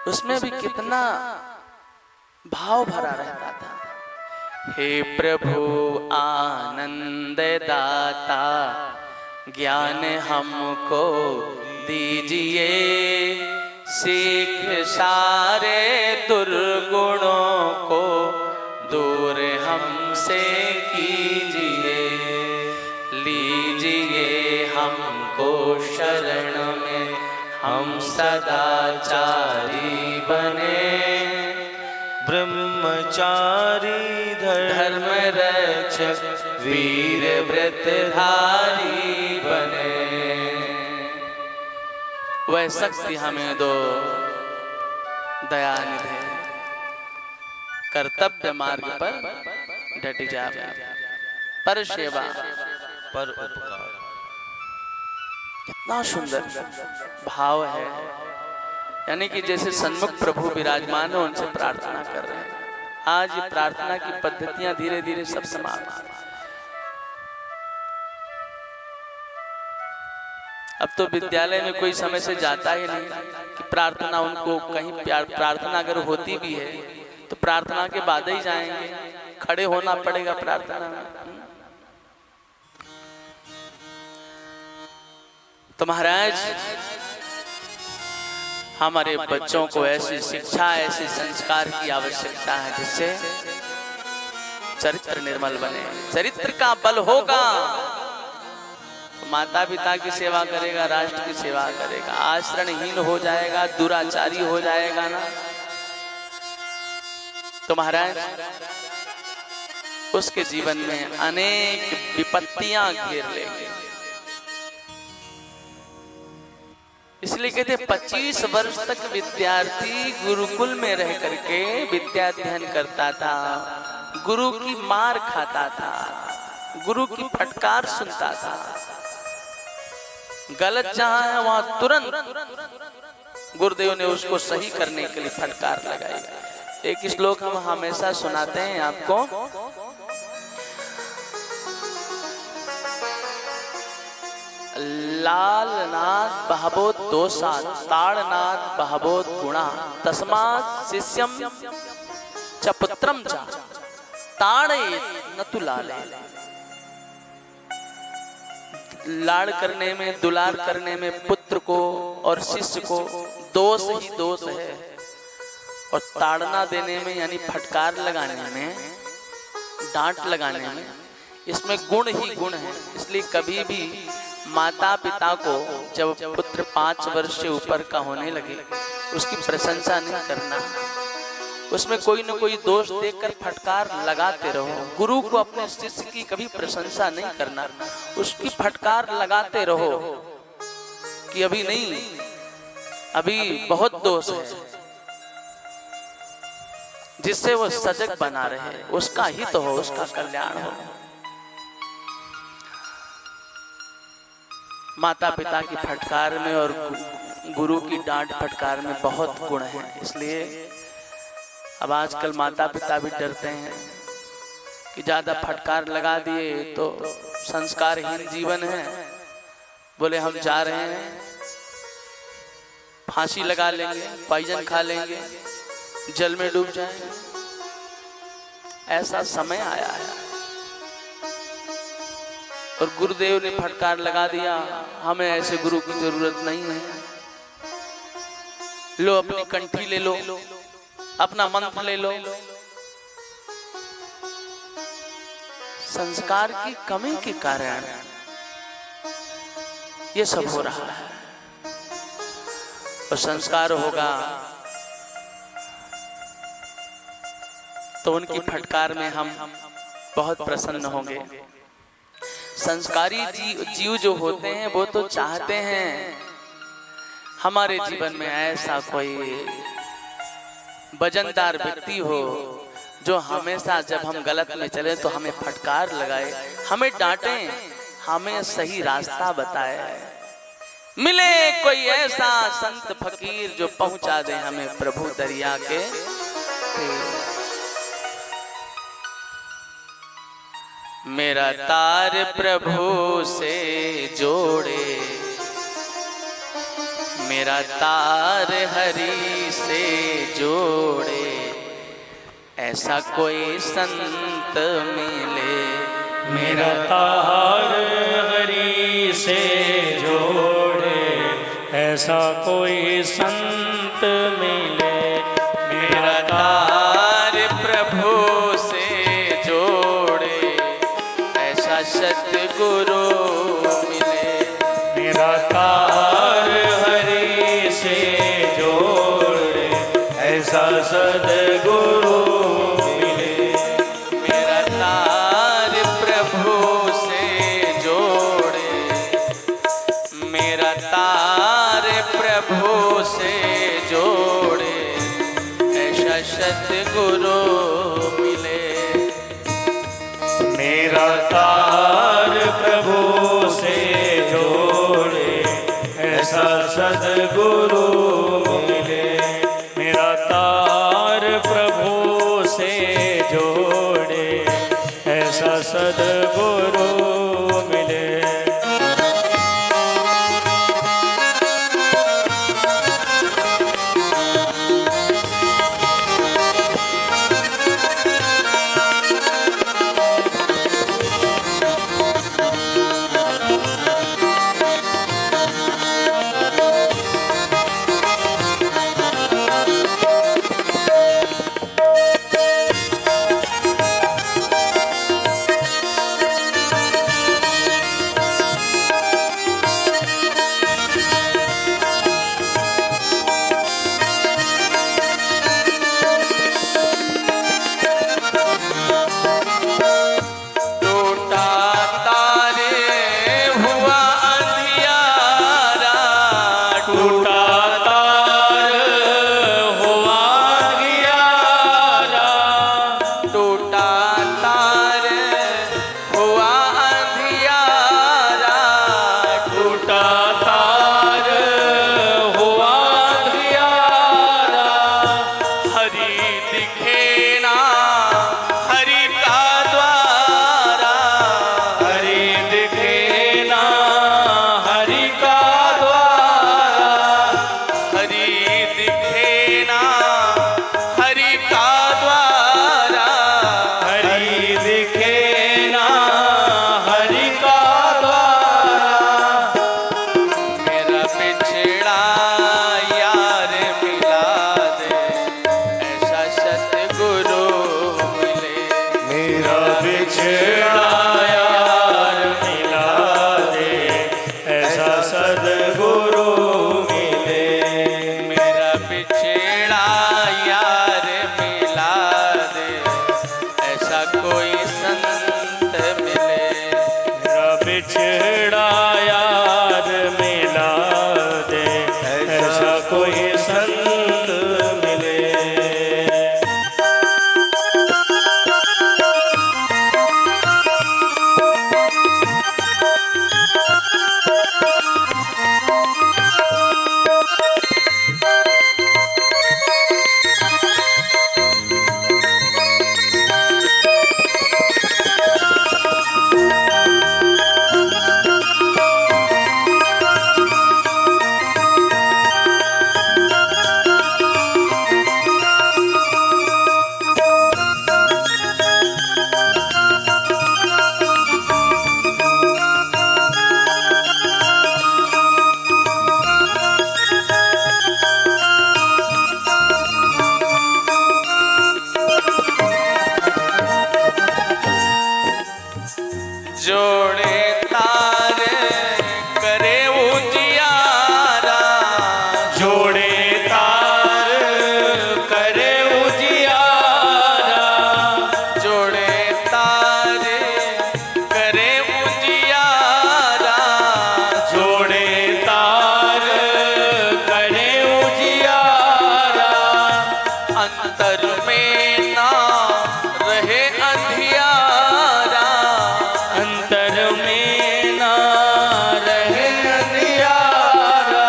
उसमें भी कितना भाव भरा रहता था। हे प्रभु आनंद दाता, ज्ञान हमको दीजिए, सीख सारे दुर्गुणों को दूर हमसे कीजिए, लीजिए हमको शरण में, हम सदाचारी बने, ब्रह्मचारी धर्म रक्षक वीर व्रतधारी बने। वह शक्ति हमें दो दयानिधे, कर्तव्य मार्ग पर डट जावे, पर सेवा पर उपकार। कितना सुंदर भाव है, यानी कि जैसे सन्मुख प्रभु विराजमान है, उनसे प्रार्थना कर रहे हैं। आज ये प्रार्थना की पद्धतियां धीरे धीरे सब समाप्त। अब तो विद्यालय में कोई समय से जाता ही नहीं कि प्रार्थना, उनको कहीं प्रार्थना अगर होती भी है तो प्रार्थना के बाद ही जाएंगे, खड़े होना पड़ेगा प्रार्थना में। तो महाराज, हमारे बच्चों को ऐसी शिक्षा, ऐसे संस्कार की आवश्यकता है जिससे चरित्र निर्मल बने। चरित्र का बल होगा तो माता पिता की सेवा करेगा, राष्ट्र की सेवा करेगा। आचरणहीन हो जाएगा, दुराचारी हो जाएगा ना, तो महाराज उसके जीवन में अनेक विपत्तियां घेर लेंगे। इसलिए कहते 25 वर्ष तक विद्यार्थी गुरुकुल में रह करके विद्या अध्ययन करता था, गुरु की मार खाता था, गुरु की फटकार सुनता था। गलत जहां है वहां तुरंत गुरुदेव ने उसको सही करने के लिए फटकार लगाई। एक श्लोक हम हमेशा सुनाते हैं आपको, लालनाथ बहबोत दोषा, ताड़नाथ बहबोत गुणा, तस्मात् शिष्यम च पुत्रम च ताड़येत् न तु लालयेत्। लाड़ करने में, दुलार करने में पुत्र को और शिष्य को दोष ही दोष है, और ताड़ना देने में यानी फटकार लगाने में, डांट लगाने में, इसमें गुण ही गुण है। इसलिए कभी भी माता पिता को जब पुत्र 5 वर्ष से ऊपर का होने लगे उसकी प्रशंसा नहीं करना, उसमें कोई न कोई दोष देखकर फटकार लगाते रहो। गुरु को अपने शिष्य की कभी प्रशंसा नहीं करना, उसकी फटकार लगाते रहो कि अभी नहीं, अभी बहुत दोष है। जिससे वो सजग बना रहे, उसका हित हो, उसका कल्याण हो। माता पिता की फटकार में और गुरु की डांट फटकार में बहुत गुण है। इसलिए अब आजकल माता पिता भी डरते हैं कि ज्यादा फटकार लगा दिए तो संस्कारहीन जीवन है, बोले हम जा रहे हैं, फांसी लगा लेंगे, पॉइजन खा लेंगे, जल में डूब जाएंगे। ऐसा समय आया है और गुरुदेव ने फटकार लगा दिया, हमें ऐसे गुरु की जरूरत नहीं है। लो अपनी कंठी ले लो, अपना मंत्र ले लो। संस्कार की कमी के कारण ये सब हो रहा है। और संस्कार होगा तो उनकी फटकार में हम बहुत प्रसन्न होंगे। संस्कारी जीव जो होते हैं वो तो चाहते हैं हमारे जीवन में ऐसा कोई वजनदार व्यक्ति हो जो हमेशा जब हम गलत में चले तो हमें फटकार लगाए, हमें डांटे, हमें सही रास्ता बताए। मिले कोई ऐसा संत फकीर जो पहुंचा दे हमें प्रभु दरिया के तीर। मेरा तार प्रभु से जोड़े, मेरा तार हरि से जोड़े, ऐसा कोई संत मिले। मेरा तार हरि से जोड़े, ऐसा कोई संत मिले। मेरा तार प्रभु से जोड़े, ऐसा सतगुरु मिले। मेरा तार हरि से जोड़े, ऐसा सद्गुरु मिले। मेरा तार प्रभु से जोड़े, मेरा तार प्रभु से जोड़े, ऐसा सतगुरु मिले। मेरा तार प्रभु से जोड़े, ऐसा सद्गुरु मिले। मेरा तार प्रभु से जोड़े, ऐसा सद्गुरु मिले। अंतर में ना रहे अंधियारा, अंतर में ना रहे अंधियारा,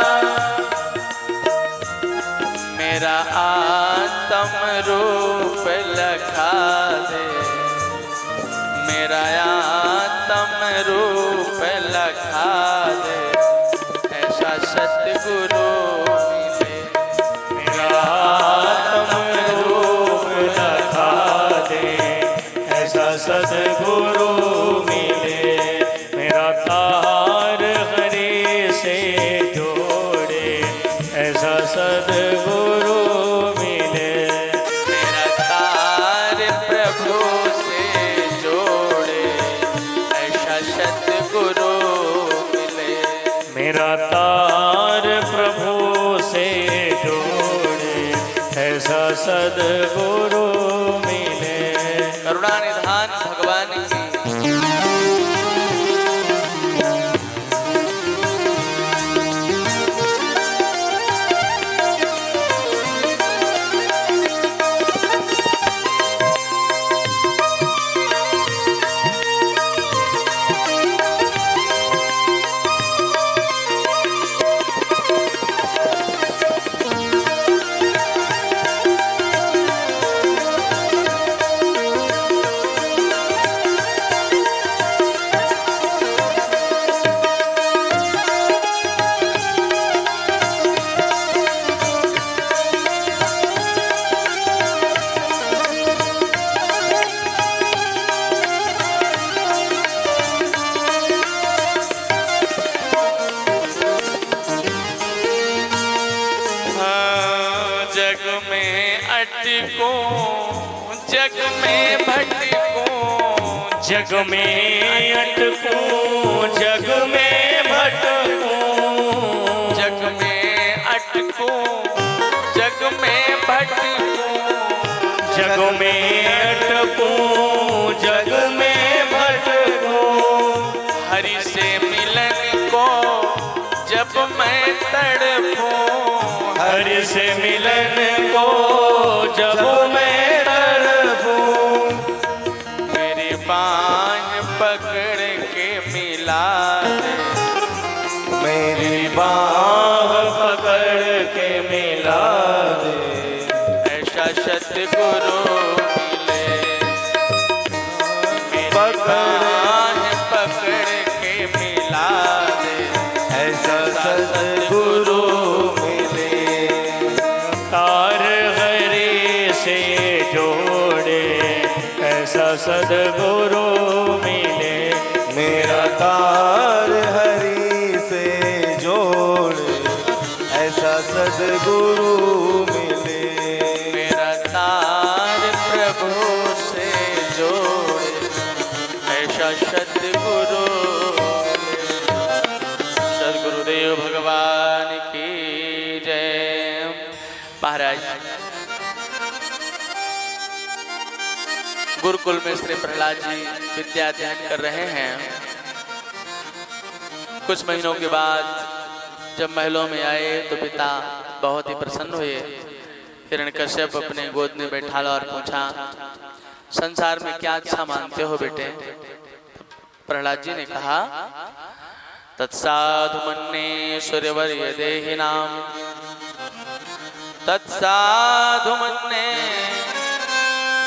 मेरा आत्म रूप लखा दे, मेरा आत्म रूप लखा दे, ऐसा सतगुरु मिले। मेरा आत्म रूप लखा दे, ऐसा सद्गुरु मिले। मेरा तार हरि से जोड़े, ऐसा सद्गुरु मिले। मेरा तार प्रभु से जोड़े, ऐसा सतगुरु मिले। मेरा तार प्रभु से जोड़े, ऐसा सद्गुरु मिले। करुणा निधान भगवान की जग में अटकूं, जग में भटकूं, जग में अटकूं, जग में भटकूं, जग में अटकूं, जग में भटकूं, जग में अटकूं, जग में भटकूं। हरि से मिलन को जब मैं तड़पूं, हरि से मिलन को जब मैं तड़पूं, मेरी बाँह पकड़ के मिला दे, मेरी बाँह पकड़ के मिला दे, ऐसा सतगुरु मिले। मेरी पकड़ बाँह पकड़ के मिला दे, ऐसा सद्गुरु मिले। तार हरि से जोड़े, ऐसा सद्गुरु मिले। मेरा तार हरि से जोड़े, ऐसा सद्गुरु मिले। मेरा तार प्रभु से जोड़े, ऐसा सतगुरु मिले। सद्गुरुदेव भगवान की जय। महाराज गुरुकुल में श्री प्रहलाद जी विद्या अध्ययन कर रहे हैं। कुछ महीनों के बाद जब महलों में आए तो पिता बहुत ही प्रसन्न हुए। हिरण्यकश्यप अपने गोद में बैठाला और पूछा, संसार में क्या अच्छा मानते हो बेटे? प्रहलाद जी ने कहा, तत्साधु मन्ये सूर्यवर्य देहिनाम, तत्साधु मन्ये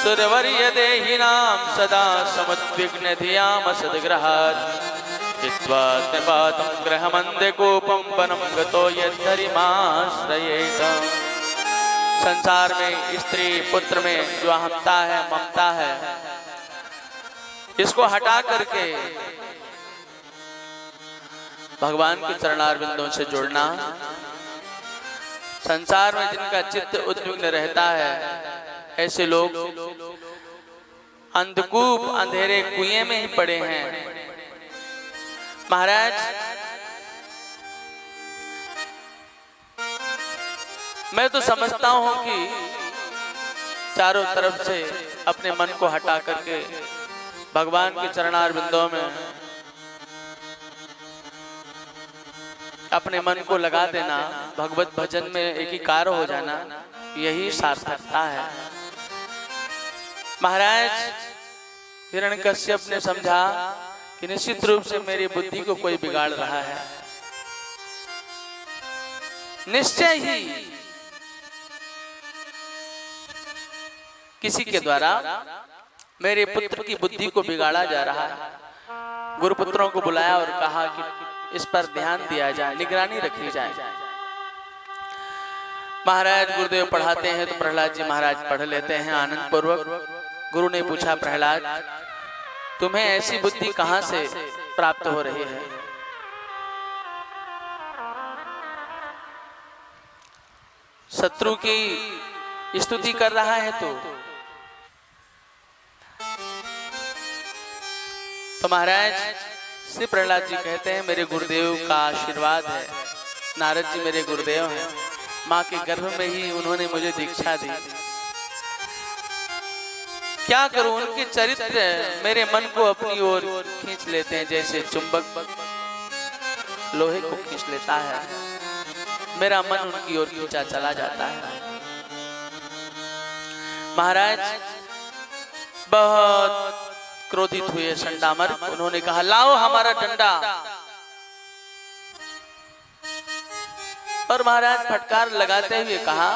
सूर्यवर्य देहिनाम, सदा समुद्विग्न धियाम सद्ग्रहात्, हित्वा निपातं ग्रहमन्दे कोपं वनं गतो यद्धरिमाश्रयेत। संसार में स्त्री पुत्र में जो अहमता है, ममता है, इसको हटा करके भगवान के चरणारविंदों से जुड़ना। संसार में जिनका चित्त उद्विग्न रहता है, ऐसे लोग अंधकूप अंधेरे कुएं में ही पड़े हैं। महाराज मैं तो समझता हूं कि चारों तरफ से अपने मन को हटा करके भगवान के चरणारविंदों में अपने मन को लगा देना, भगवत भजन में एकीकार हो जाना, यही सार्थकता है। महाराज हिरण्यकश्यप ने समझा कि निश्चित रूप से मेरी बुद्धि को कोई बिगाड़ रहा है। निश्चय ही किसी के द्वारा मेरे पुत्र की बुद्धि को बिगाड़ा जा रहा है। गुरुपुत्रों को बुलाया और कहा कि इस पर ध्यान दिया जाए, निगरानी रखी जाए। महाराज गुरुदेव पढ़ाते हैं तो प्रहलाद जी महाराज पढ़ लेते हैं आनंद पूर्वक। गुरु ने पूछा, प्रहलाद तुम्हें ऐसी बुद्धि कहां से प्राप्त हो रही है? शत्रु की स्तुति कर रहा है तो महाराज श्री प्रहलाद जी कहते हैं मेरे गुरुदेव का आशीर्वाद है। नारद जी मेरे गुरुदेव हैं, माँ के गर्भ में ही उन्होंने मुझे दीक्षा दी। क्या करूं, उनके चरित्र मेरे मन को अपनी ओर खींच लेते हैं, जैसे चुंबक लोहे को खींच लेता है। मेरा मन उनकी ओर खींचा चला जाता है। महाराज बहुत क्रोधित हुए संडामर, उन्होंने कहा लाओ हमारा डंडा। और महाराज फटकार लगाते हुए कहा,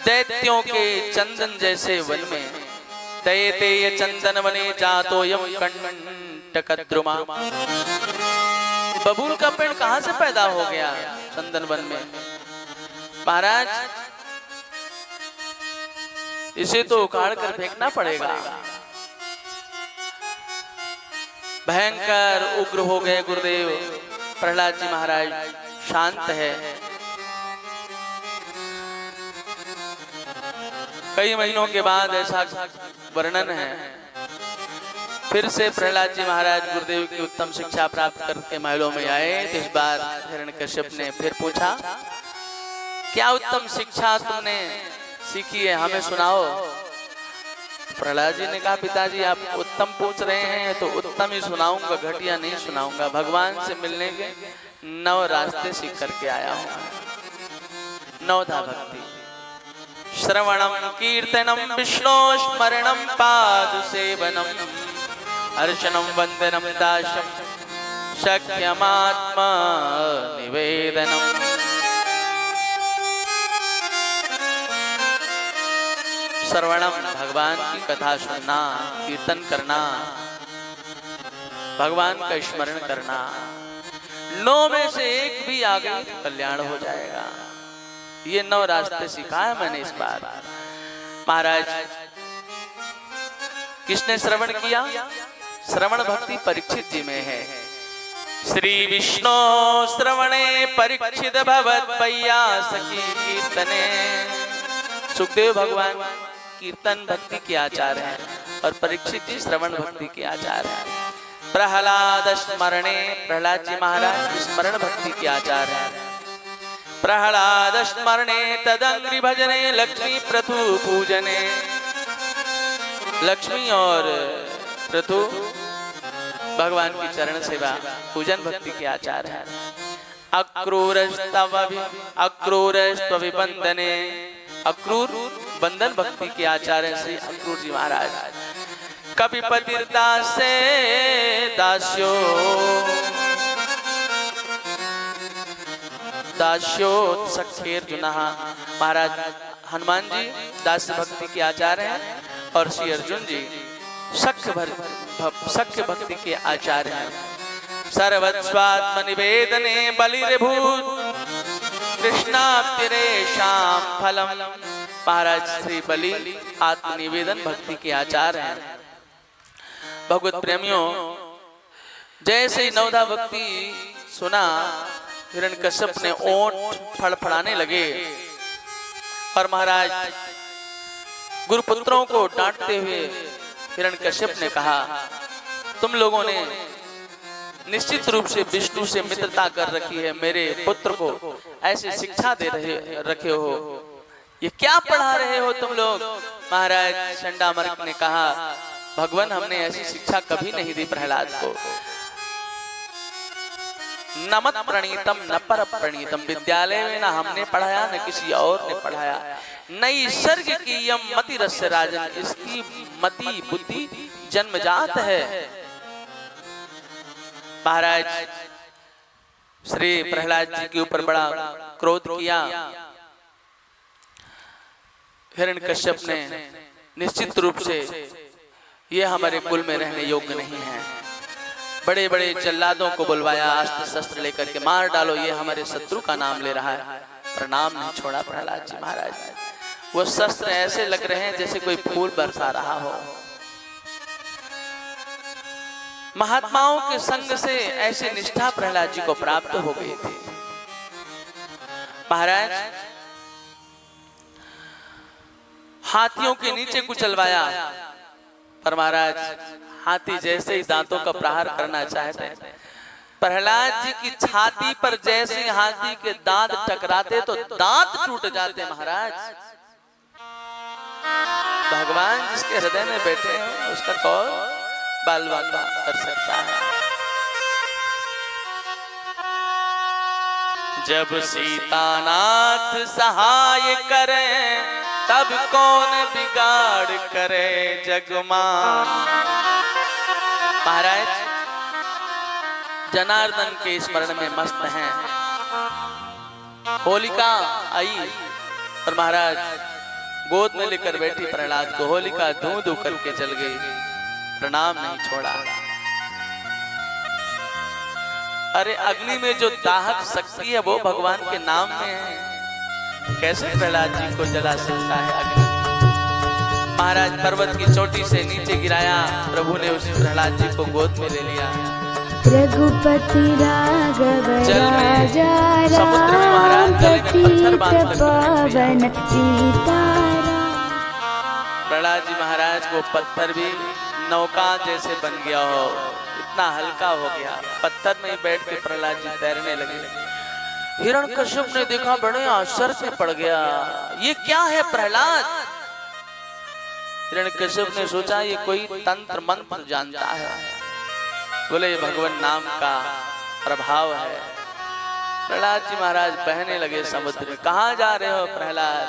दैत्यों के चंदन जैसे वन में दैतेय चंदन वने जातो यम कंटकद्रुमा। बबूल का पेड़ कहां से पैदा हो गया चंदन वन में? महाराज इसे तो उखाड़ कर फेंकना पड़ेगा। भयंकर उग्र हो गए गुरुदेव। प्रहलाद जी महाराज शांत है। कई महीनों के बाद ऐसा वर्णन है। फिर से प्रहलाद जी महाराज गुरुदेव की उत्तम शिक्षा प्राप्त करके महलों में आए। तो इस बार हिरण्यकश्यप ने फिर पूछा, क्या उत्तम शिक्षा तुमने सीखी है, हमें सुनाओ। प्रहलाद जी ने कहा, पिताजी आप उत्तम पूछ रहे हैं तो उत्तम ही सुनाऊंगा, घटिया नहीं सुनाऊंगा। भगवान से मिलने के 9 रास्ते सीख करके आया हूं। 9धा भक्ति, श्रवणम कीर्तनम विष्णु स्मरणम पाद सेवनम अर्चनम वंदनम दाशम शक्यमात्मा निवेदनम। श्रवणम भगवान की कथा सुनना, कीर्तन करना, भगवान का स्मरण करना। 9 में से एक भी आ गई तो कल्याण हो जाएगा। ये 9 रास्ते सिखाया मैंने इस बार। महाराज किसने श्रवण किया? श्रवण भक्ति परीक्षित जी में है। श्री विष्णु श्रवणे परीक्षित भवत पैया सखी कीर्तने। सुखदेव भगवान कीर्तन भक्ति के आचार्य हैं और परीक्षित जी श्रवण भक्ति के आचार्य हैं। प्रहलाद स्मरणे, प्रहलाद जी महाराज स्मरण भक्ति के आचार्य हैं। प्रहलाद स्मरणे तदंग्रि भजने लक्ष्मी प्रथु पूजने। लक्ष्मी और प्रथु भगवान की चरण सेवा पूजन भक्ति के आचार्य हैं। अक्रूरस्तविबंधने, अक्रूर बंधन भक्ति के आचार्य श्री अक्रूर जी महाराज। कपिपतिर्दासे दास्यो, दास्योत्सखेर्जुनः। महाराज हनुमान जी दास भक्ति के आचार्य हैं और श्री अर्जुन जी सख्य भक्ति के आचार्य हैं। सर्वस्वात्म निवेदने बलिर्भूत कृष्णाप्तिरेषां फलम। महाराज श्री बलि आत्मनिवेदन भक्ति के आचार्य हैं। भगवत प्रेमियों, जैसे ही 9धा भक्ति सुना हिरण्यकश्यप ने ओंठ फड़फड़ाने लगे और महाराज गुरुपुत्रों को डांटते हुए हिरण्यकश्यप ने कहा, तुम लोगों ने निश्चित रूप से विष्णु से मित्रता कर रखी है, मेरे पुत्र को ऐसी शिक्षा दे रखे हो, ये क्या पढ़ा रहे हो तुम लोग? महाराज चंडामर्क ने कहा, भगवान हमने ऐसी शिक्षा कभी नहीं दी प्रहलाद को। न मत प्रणीतम न पर प्रणीतम। विद्यालय में ना हमने पढ़ाया न किसी और ने पढ़ाया। नई सर्ग की यम मति रस राजन, इसकी मति बुद्धि जन्मजात है। महाराज श्री प्रहलाद जी के ऊपर बड़ा क्रोध किया। हिरण्यकश्यप ने निश्चित रूप से ये हमारे कुल में रहने योग्य नहीं है। बड़े बड़े जल्लादों को बुलवाया, अस्त्र शस्त्र लेकर के मार डालो, ये हमारे शत्रु का नाम ले रहा है। पर नाम नहीं छोड़ा प्रहलाद जी महाराज। वो शस्त्र ऐसे लग रहे हैं जैसे कोई फूल बरसा रहा हो। महात्माओं के संग से ऐसी निष्ठा प्रहलाद जी को प्राप्त हो गई थी। महाराज हाथियों के नीचे कुचलवाया, पर महाराज हाथी जैसे ही दांतों का प्रहार करना चाहते हैं, प्रहलाद जी की छाती पर जैसे हाथी के दांत टकराते तो दांत टूट जाते। महाराज भगवान जिसके हृदय में बैठे हैं उसका कौन बाल बाका कर सकता है। जब सीतानाथ सहाय करें तब कौन बिगाड़ करे जगमान। महाराज जनार्दन के स्मरण में मस्त हैं। होलिका आई और महाराज गोद में लेकर बैठी प्रहलाद को। होलिका धू धू करके जल गई, प्रणाम नहीं छोड़ा। अरे अग्नि में जो दाहक शक्ति है वो भगवान के नाम में है, कैसे प्रहलाद जी को जला सकता है अग्नि। महाराज पर्वत की चोटी से नीचे गिराया, प्रभु ने उस प्रहलाद जी को गोद में ले लिया। रघुपति राघव राजा समुद्र में महाराज पावन सीताराम। प्रहलाद जी महाराज को पत्थर भी नौका जैसे बन गया हो, इतना हल्का हो गया। पत्थर में बैठ के प्रहलाद जी तैरने लगे। हिरण्यकश्यप ने देखा, बड़े आश्चर्य से पड़ गया, ये क्या है प्रहलाद। हिरण्यकश्यप ने सोचा ये कोई तंत्र मंत्र जानता है। बोले ये भगवान नाम का प्रभाव है। प्रहलाद जी महाराज बहने लगे समुद्र में। कहाँ जा रहे हो प्रहलाद।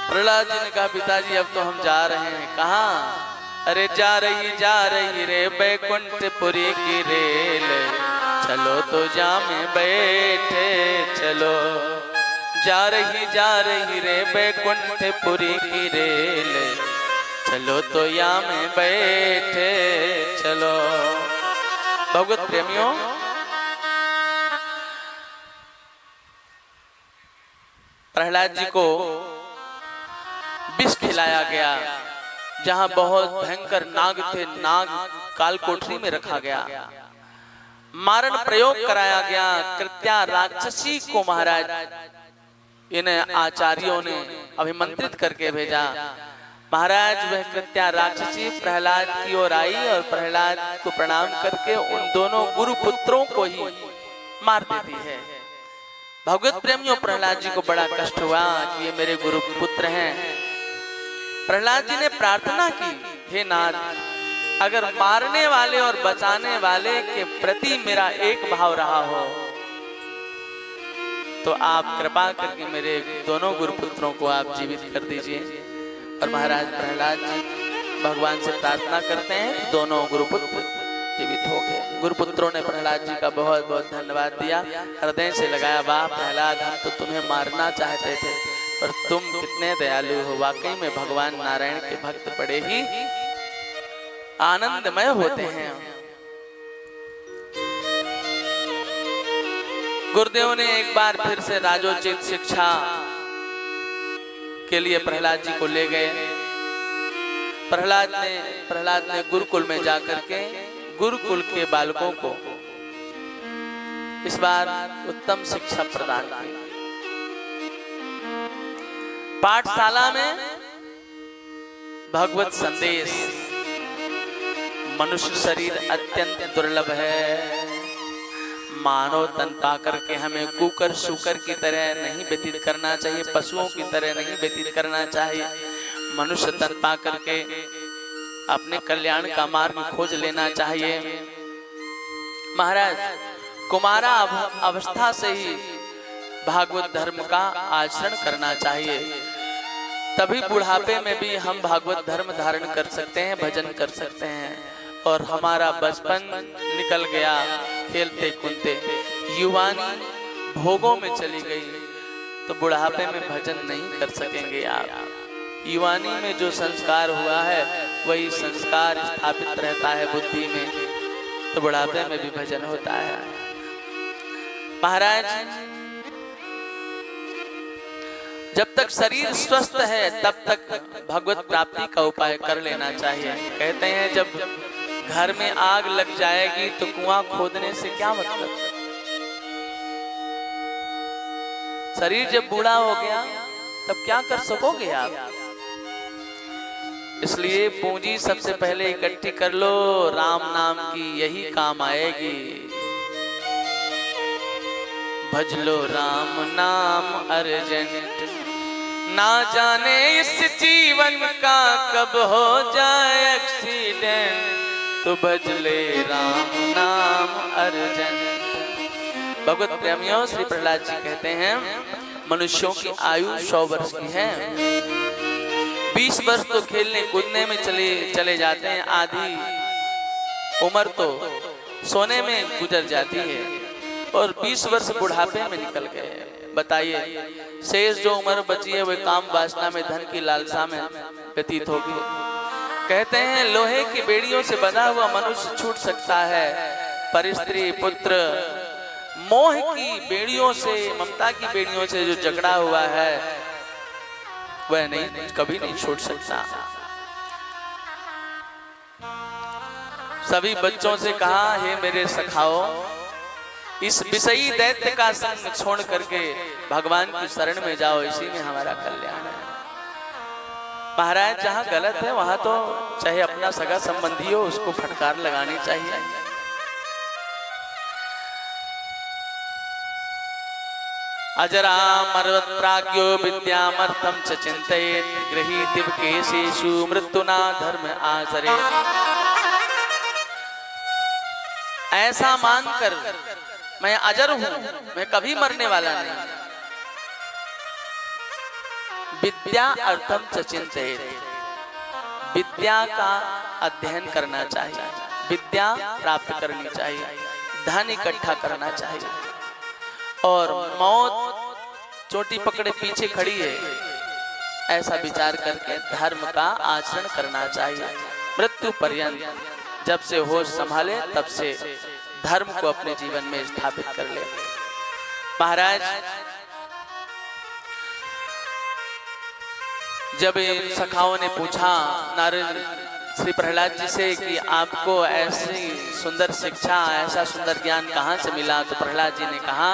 प्रहलाद जी ने कहा पिताजी अब तो हम जा रहे हैं। कहाँ। अरे जा रही रे बैकुंठपुरी की रेल, चलो तो जा में बैठे चलो। जा रही रे बैकुंठपुरी की रेल, चलो तो या में बैठे चलो। भगवत प्रेमियों, प्रहलाद जी को विष खिलाया गया। जहां बहुत भयंकर नाग थे, नाग काल कोठरी में रखा गया। मारण प्रयोग कराया गया। कृत्या राक्षसी को महाराज इन आचार्यों ने अभिमंत्रित करके भेजा। महाराज वह कृत्या राक्षसी प्रहलाद की ओर आई और प्रहलाद को प्रणाम करके उन दोनों गुरु पुत्रों को ही मार देती है। भगवत प्रेमियों, प्रहलाद जी को बड़ा कष्ट हुआ कि ये मेरे गुरु पुत्र हैं। प्रहलाद जी ने प्रार्थना की, हे नाथ, अगर मारने वाले और बचाने वाले के प्रति मेरा एक भाव रहा हो तो आप कृपा करके मेरे दोनों गुरुपुत्रों को आप जीवित कर दीजिए। और महाराज प्रहलाद जी भगवान से प्रार्थना करते हैं, दोनों गुरुपुत्र जीवित हो गए। गुरुपुत्रों ने प्रहलाद जी का बहुत बहुत धन्यवाद दिया, हृदय से लगाया। वाह प्रहलाद, हम तो तुम्हें मारना चाहते थे पर तुम कितने दयालु हो। वाकई में भगवान नारायण के भक्त बड़े ही आनंदमय होते हैं। गुरुदेव ने एक बार फिर से राजोचित शिक्षा के लिए प्रहलाद जी को ले गए। प्रहलाद ने गुरुकुल में जाकर के गुरुकुल के बालकों को इस बार उत्तम शिक्षा प्रदान की। पाठशाला में भगवत संदेश, मनुष्य शरीर अत्यंत दुर्लभ है। मानव तन पाकर के हमें कुकर शुकर की तरह नहीं व्यतीत करना चाहिए, पशुओं की तरह नहीं व्यतीत करना चाहिए। मनुष्य तन पाकर के अपने कल्याण का मार्ग खोज लेना चाहिए। महाराज कुमारा अवस्था से ही भागवत धर्म का आचरण करना चाहिए, तभी बुढ़ापे में भी हम भागवत धर्म धारण कर सकते हैं, भजन कर सकते हैं। और हमारा बचपन निकल गया खेलते कूदते, युवानी भोगों में चली गई, तो बुढ़ापे में भजन नहीं कर सकेंगे आप। युवानी में जो संस्कार हुआ है वही संस्कार स्थापित रहता है बुद्धि में, तो बुढ़ापे में भी भजन होता है। महाराज, जब तक शरीर स्वस्थ है तब तक भगवत प्राप्ति का उपाय कर लेना चाहिए। कहते हैं जब घर में आग लग जाएगी तो कुआं खोदने से क्या मतलब। शरीर जब बूढ़ा हो गया तब क्या कर सकोगे आप। इसलिए पूंजी सबसे पहले इकट्ठी कर लो, राम नाम की यही काम आएगी। भज लो राम नाम अर्जेंट, ना जाने इस जीवन का कब हो जाए एक्सीडेंट, तो भज ले राम नाम अर्जेंट। भगवत प्रेमियों, श्री प्रहलाद जी कहते हैं मनुष्यों की आयु 100 वर्ष की है। 20 वर्ष तो खेलने कूदने में चले जाते हैं, आधी उम्र तो सोने में गुजर जाती है, और 20 वर्ष बुढ़ापे में निकल गए। बताइए शेष जो उम्र बची है वह काम वासना में, धन की लालसा में व्यतीत होगी। कहते हैं लोहे की बेड़ियों से बंधा हुआ मनुष्य छूट सकता है, पर स्त्री पुत्र मोह की बेड़ियों से, ममता की बेड़ियों से जो जकड़ा हुआ है वह नहीं, कभी नहीं छूट सकता। सभी बच्चों से कहा, हे मेरे सखाओ, इस विषयी दैत्य का संग छोड़ करके भगवान की शरण में जाओ, इसी में हमारा कल्याण है। महाराज, जहां गलत है वहां तो चाहे अपना सगा संबंधी हो उसको फटकार लगानी चाहिए। अजरा मरवत प्राज्ञो विद्यामर्थम च चिंतयेत्, गृहीतिव केशेषु मृत्युना धर्म आचरे। ऐसा मानकर मैं अजर हूं, मैं कभी मरने वाला नहीं। विद्या अर्थम च चिंतयेत्, विद्या का अध्ययन करना चाहिए, विद्या प्राप्त करनी चाहिए, धन इकट्ठा करना चाहिए, और मौत चोटी पकड़े पीछे खड़ी है ऐसा विचार करके धर्म का आचरण करना चाहिए। मृत्यु पर्यंत जब से होश संभाले तब से धर्म को अपने जीवन में स्थापित कर ले। महाराज, जब इन सखाओं ने पूछा नारद श्री प्रहलाद जी से कि आपको ऐसी सुंदर शिक्षा, ऐसा सुंदर ज्ञान कहाँ से मिला, तो प्रहलाद जी ने कहा,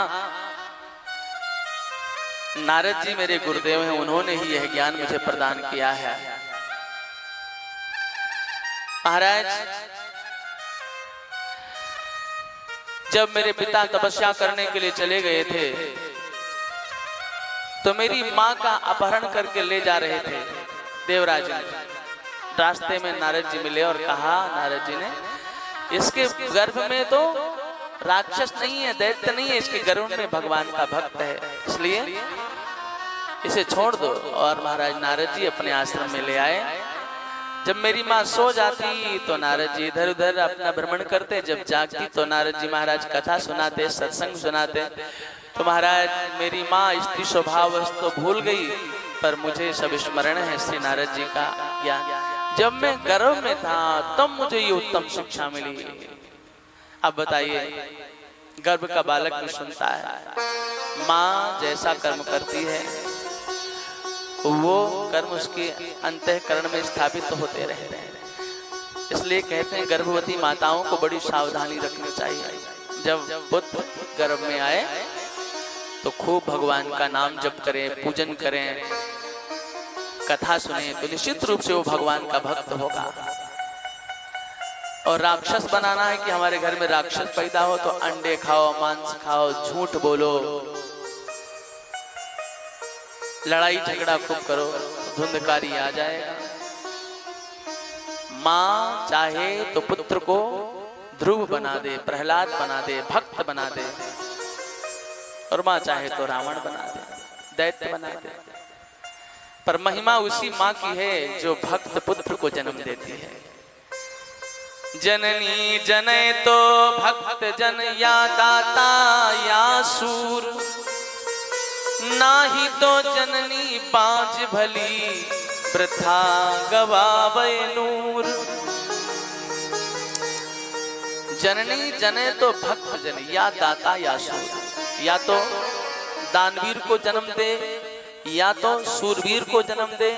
नारद जी मेरे गुरुदेव हैं, उन्होंने ही यह ज्ञान मुझे प्रदान किया है। महाराज, जब मेरे पिता तपस्या करने के लिए चले गए थे तो मेरी माँ का अपहरण करके ले जा रहे थे देवराज। रास्ते में नारद जी मिले और कहा, नारद जी ने, इसके गर्भ में तो राक्षस नहीं है, दैत्य नहीं है, इसके गर्भ में भगवान का भक्त है, इसलिए इसे छोड़ दो। और महाराज नारद जी अपने आश्रम में ले आए। जब मेरी माँ सो जाती तो नारद जी इधर उधर अपना भ्रमण करते, जब जागती तो नारद जी महाराज कथा सुनाते, सत्संग सुनाते। तो महाराज मेरी माँ स्त्री स्वभाव तो भूल गई, पर मुझे सब स्मरण है श्री नारद जी का ज्ञान। जब मैं गर्भ में था तब मुझे ये उत्तम शिक्षा मिली। अब बताइए, गर्भ का बालक भी सुनता है, माँ जैसा कर्म करती है वो कर्म उसके अंतःकरण में स्थापित होते रहते हैं। इसलिए कहते हैं गर्भवती माताओं को बड़ी सावधानी रखनी चाहिए। जब पुत्र गर्भ में आए तो खूब भगवान का नाम जप करें, पूजन करें, कथा सुने, तो निश्चित रूप से वो भगवान का भक्त होगा। और राक्षस बनाना है कि हमारे घर में राक्षस पैदा हो तो अंडे खाओ, मांस खाओ, झूठ बोलो, लड़ाई झगड़ा खूब करो, धुंधकारी आ जाएगा। माँ चाहे तो पुत्र को ध्रुव बना दे, प्रहलाद बना दे, भक्त बना दे, और माँ चाहे तो रावण बना दे, दैत्य बना दे। पर महिमा उसी माँ की है जो भक्त पुत्र को जन्म देती है। जननी जने तो भक्त जन या दाता या सूर, नाही तो जननी बाज भली वृथा गवावे नूर। जननी जने तो भक्त जन या दाता या सूर, या तो दानवीर को जन्म दे, या तो सूरवीर को जन्म दे,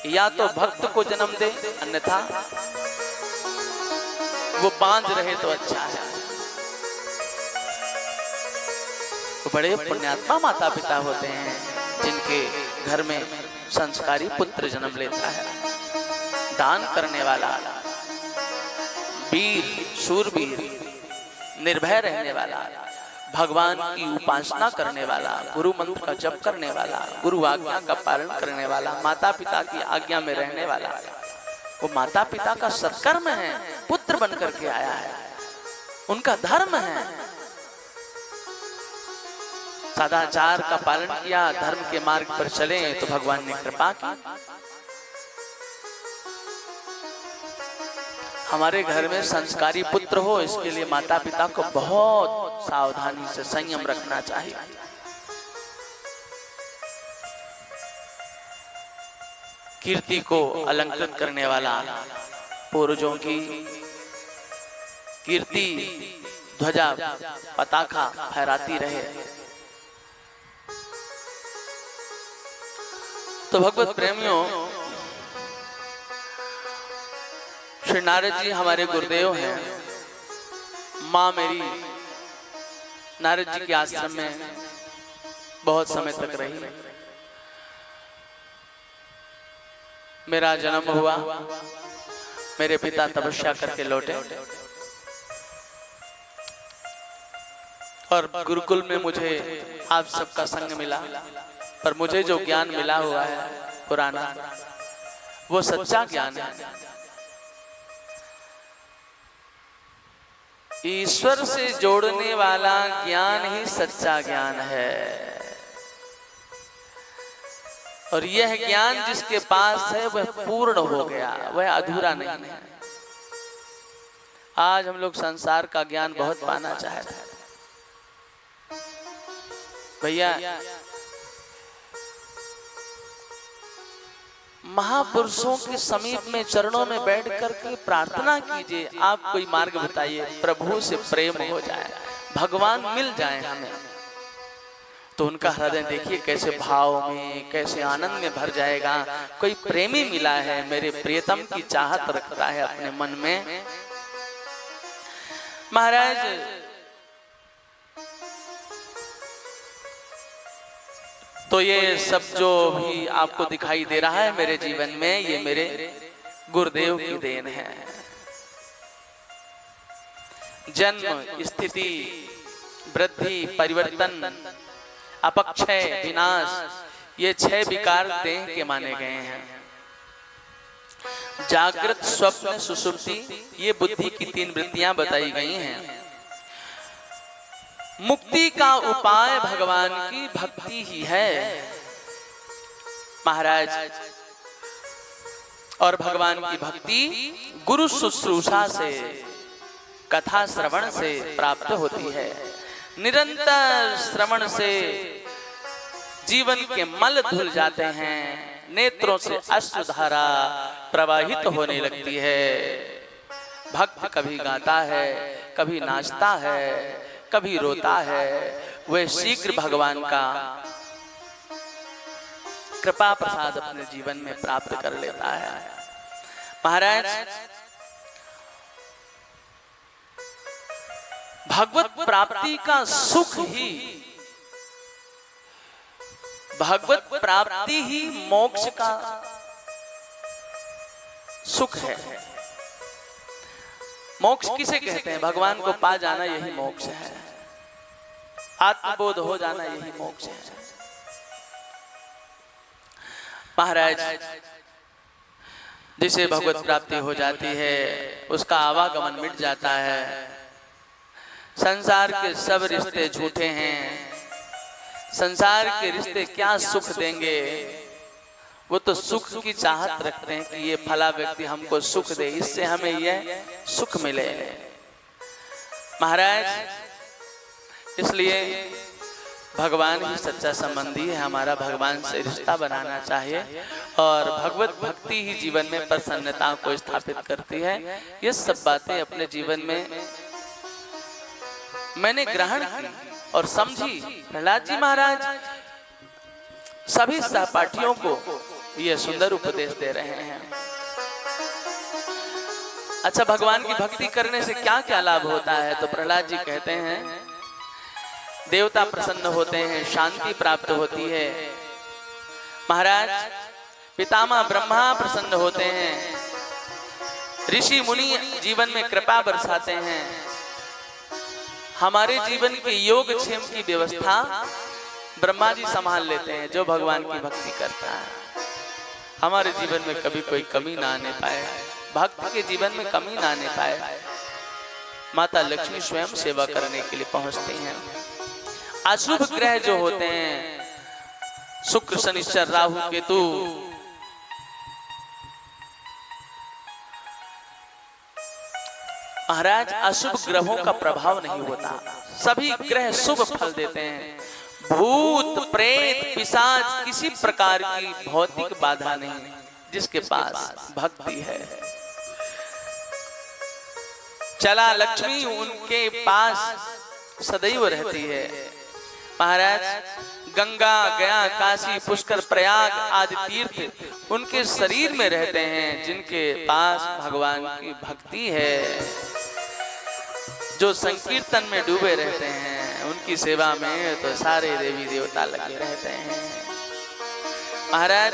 या तो भक्त को जन्म दे, अन्यथा वो बांझ रहे तो अच्छा है। वो बड़े पुण्यात्मा माता पिता होते हैं जिनके घर में संस्कारी पुत्र जन्म लेता है। दान करने वाला, वीर, शूरवीर, निर्भय रहने वाला, भगवान की उपासना करने वाला, गुरु मंत्र का जप करने वाला, गुरु आज्ञा का पालन करने वाला, माता पिता की आज्ञा में रहने वाला, वो माता पिता का सत्कर्म है, पुत्र बन करके आया है, उनका धर्म है। सदाचार का पालन किया, धर्म के मार्ग पर चले तो भगवान ने कृपा की। हमारे घर में संस्कारी पुत्र हो, इसके लिए माता पिता को बहुत सावधानी से संयम रखना चाहिए। कीर्ति को अलंकृत करने वाला, पूर्वजों की कीर्ति ध्वजा पताका फहराती रहे। तो भगवत प्रेमियों, श्री नारद जी हमारे गुरुदेव हैं। माँ मेरी नारद जी के आश्रम में बहुत समय तक रही। मेरा जन्म हुआ, मेरे पिता तपस्या करके लौटे और गुरुकुल में मुझे आप सबका संग मिला। पर मुझे जो ज्ञान मिला हुआ है पुराना, वो सच्चा ज्ञान है। ईश्वर से जोड़ने वाला ज्ञान ही सच्चा ज्ञान है। और यह ज्ञान जिसके पास है वह पूर्ण हो गया, वह अधूरा नहीं है। आज हम लोग संसार का ज्ञान बहुत पाना चाहते हैं। भैया, महापुरुषों के समीप में चरणों में बैठ करके प्रार्थना कीजिए। आप कोई मार्ग बताइए, प्रभु से प्रेम हो जाए, भगवान मिल जाए हमें, तो उनका हृदय देखिए कैसे भाव में, कैसे आनंद में भर जाएगा। कोई प्रेमी मिला है, मेरे प्रियतम की चाहत रखता है अपने मन में। महाराज, तो ये सब जो भी आपको दिखाई दे रहा है मेरे जीवन में, ये मेरे गुरुदेव की देन है। जन्म, स्थिति, वृद्धि, परिवर्तन, अपक्षय, विनाश, ये 6 विकार देह के माने गए हैं। जागृत, स्वप्न, सुषुप्ति, ये बुद्धि की 3 वृत्तियां बताई गई हैं। मुक्ति का उपाय भगवान की भक्ति ही है महाराज। और भगवान की भक्ति गुरु शुश्रूषा से, कथा श्रवण से प्राप्त होती है। निरंतर श्रवण से जीवन के मल धुल जाते हैं, नेत्रों से अश्रुधारा प्रवाहित होने लगती है। भक्त कभी गाता है, कभी नाचता है, कभी रोता है। वह शीघ्र भगवान का कृपा प्रसाद अपने जीवन में प्राप्त कर लेता है। महाराज, भगवत प्राप्ति का सुख ही, भगवत प्राप्ति ही मोक्ष का सुख है। मोक्ष किसे कहते हैं? भगवान को पा जाना यही मोक्ष है। आत्मबोध हो जाना यही मोक्ष है। महाराज, जिसे भगवत प्राप्ति हो जाती है उसका आवागमन मिट जाता है। संसार के सब रिश्ते झूठे हैं। संसार के रिश्ते क्या सुख देंगे? वो तो सुख की चाहत रखते हैं कि ये फला व्यक्ति हमको सुख दे, इससे हमें यह सुख मिले। महाराज, इसलिए भगवान ही सच्चा संबंधी है। हमारा भगवान से रिश्ता बनाना चाहिए और भगवत भक्ति ही जीवन में प्रसन्नता को स्थापित करती है। ये सब बातें अपने जीवन में मैंने ग्रहण की और समझी। प्रहलाद जी महाराज सभी सहपाठियों को ये सुंदर उपदेश दे रहे हैं। अच्छा, भगवान की भक्ति करने से क्या क्या लाभ होता है? तो प्रहलाद जी कहते हैं, देवता प्रसन्न होते हैं, शांति प्राप्त होती है। महाराज, पितामह ब्रह्मा प्रसन्न होते हैं, ऋषि मुनि जीवन में कृपा बरसाते हैं। हमारे जीवन के योग क्षेम की व्यवस्था ब्रह्मा जी संभाल लेते हैं। जो भगवान की भक्ति करता है हमारे जीवन में कभी कोई कमी ना आने पाए, भक्त के जीवन में कमी ना आने पाए। माता लक्ष्मी स्वयं सेवा करने के लिए पहुंचती हैं। अशुभ ग्रह जो होते हैं, शुक्र शनिश्चर राहु केतु, महाराज अशुभ ग्रहों का प्रभाव नहीं होता। सभी ग्रह शुभ फल देते हैं। भूत प्रेत पिशाच किसी प्रकार की भौतिक बाधा नहीं, जिसके पास भक्ति है। चला लक्ष्मी उनके पास सदैव रहती है। महाराज, गंगा गया काशी पुष्कर प्रयाग आदि तीर्थ उनके शरीर में रहते हैं। जिनके पास भगवान की भक्ति है, जो संकीर्तन में डूबे रहते हैं, उनकी सेवा में तो सारे देवी देवता लगे रहते हैं। महाराज,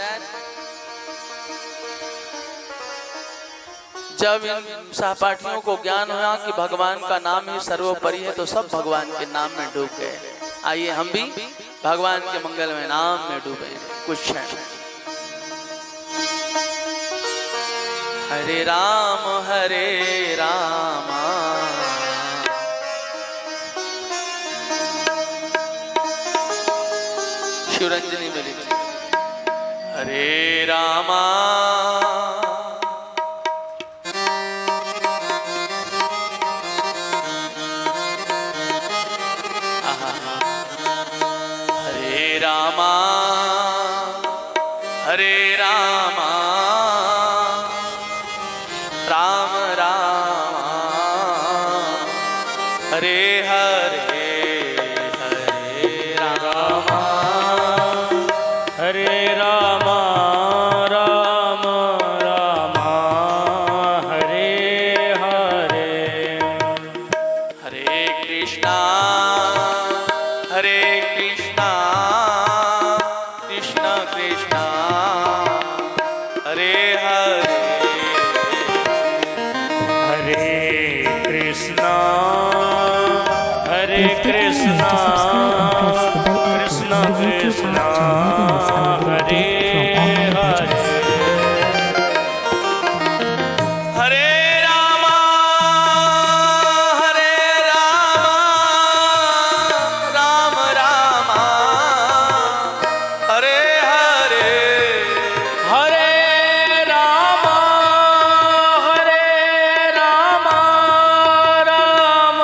जब इन सहपाठियों को ज्ञान हुआ कि भगवान का नाम ही सर्वोपरि है, तो सब भगवान के नाम में डूब गए। आइए हम भी भगवान के मंगलमय नाम में डूबे कुछ क्षण। हरे राम शिवरंजनी में लिखी, हरे रामा हरे रामा राम राम हरे हरे हरे रामा हरे राम राम राम हरे हरे हरे कृष्णा कृष्ण कृष्ण हरे हरे हरे कृष्णा कृष्ण कृष्ण हरे हरे हरे राम राम राम हरे हरे हरे राम राम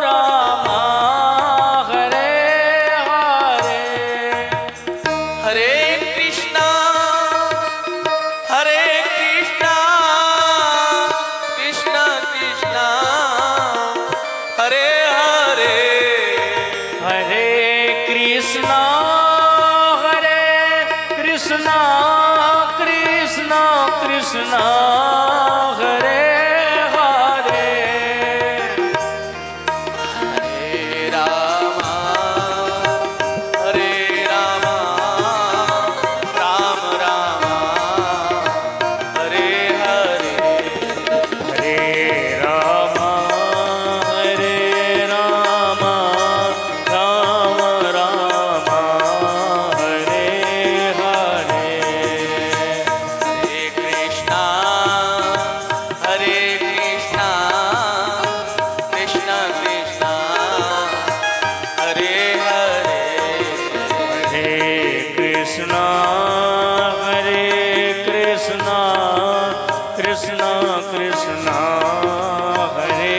राम हरे हरे हरे कृष्णा कृष्ण कृष्ण हरे हरे हरे कृष्णा कृष्ण कृष्ण हरे हरे हरे राम राम राम हरे हरे हरे राम राम राम हरे हरे हरे कृष्णा कृष्णा हरे कृष्णा कृष्णा कृष्णा हरे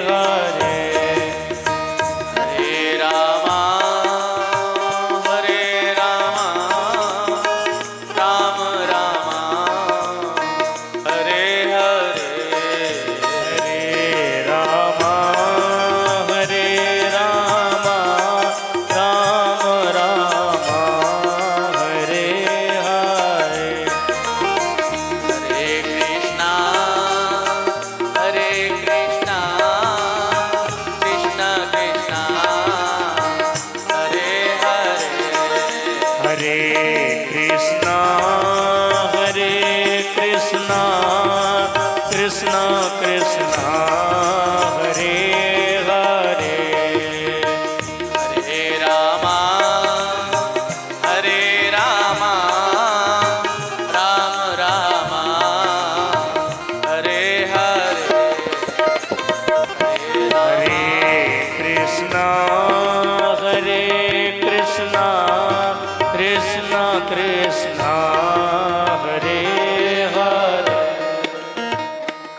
हरे हरे रामा राम रामा हरे हरे हरे रामा राम रामा हरे हरे हरे कृष्णा कृष्णा कृष्णा हरे हरे हरे कृष्णा कृष्णा कृष्णा हरे हरे हरे रामा राम रामा हरे हरे हरे कृष्णा कृष्णा कृष्णा हरे हरे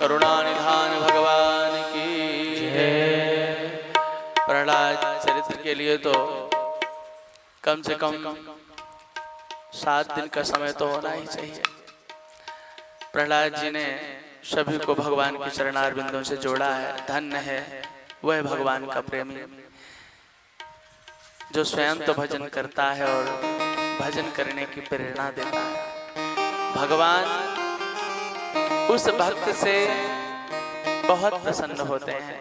करुणानिधान भगवान की जय। प्रहलाद चरित्र के लिए तो कम से कम 7 दिन का समय तो होना ही चाहिए। प्रहलाद जी ने सभी को भगवान के चरणार बिंदुओं से जोड़ा है। धन्य है वह भगवान का प्रेमी जो स्वयं तो भजन करता है और भजन करने की प्रेरणा देता है। भगवान उस भक्त से बहुत प्रसन्न होते हैं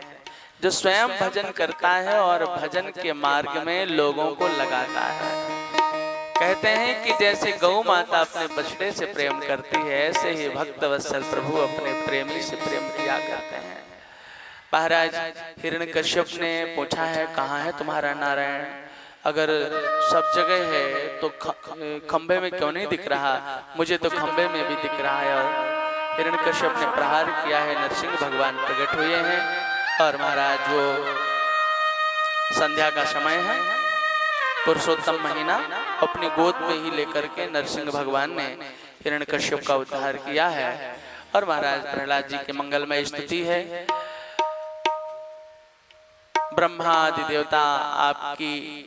जो स्वयं भजन करता है और भजन के मार्ग में लोगों को लगाता है। कहते हैं कि जैसे गौ माता अपने बछड़े से प्रेम करती है, ऐसे ही भक्त वत्सल प्रभु अपने प्रेमी से प्रेम किया करते हैं। महाराज हिरण्यकश्यप ने पूछा है, कहाँ है तुम्हारा नारायण? अगर सब जगह है तो खंबे में क्यों नहीं दिख रहा? मुझे तो खंबे में भी दिख रहा है। और हिरण्यकश्यप ने प्रहार किया है, नरसिंह भगवान प्रकट हुए हैं। और महाराज वो संध्या का समय है, पुरुषोत्तम महीना, अपनी गोद में ही लेकर के नरसिंह भगवान ने हिरण्यकश्यप का उद्धार किया है। और महाराज प्रहलाद जी के मंगलमय स्तुति है। ब्रह्मा आदि देवता आपकी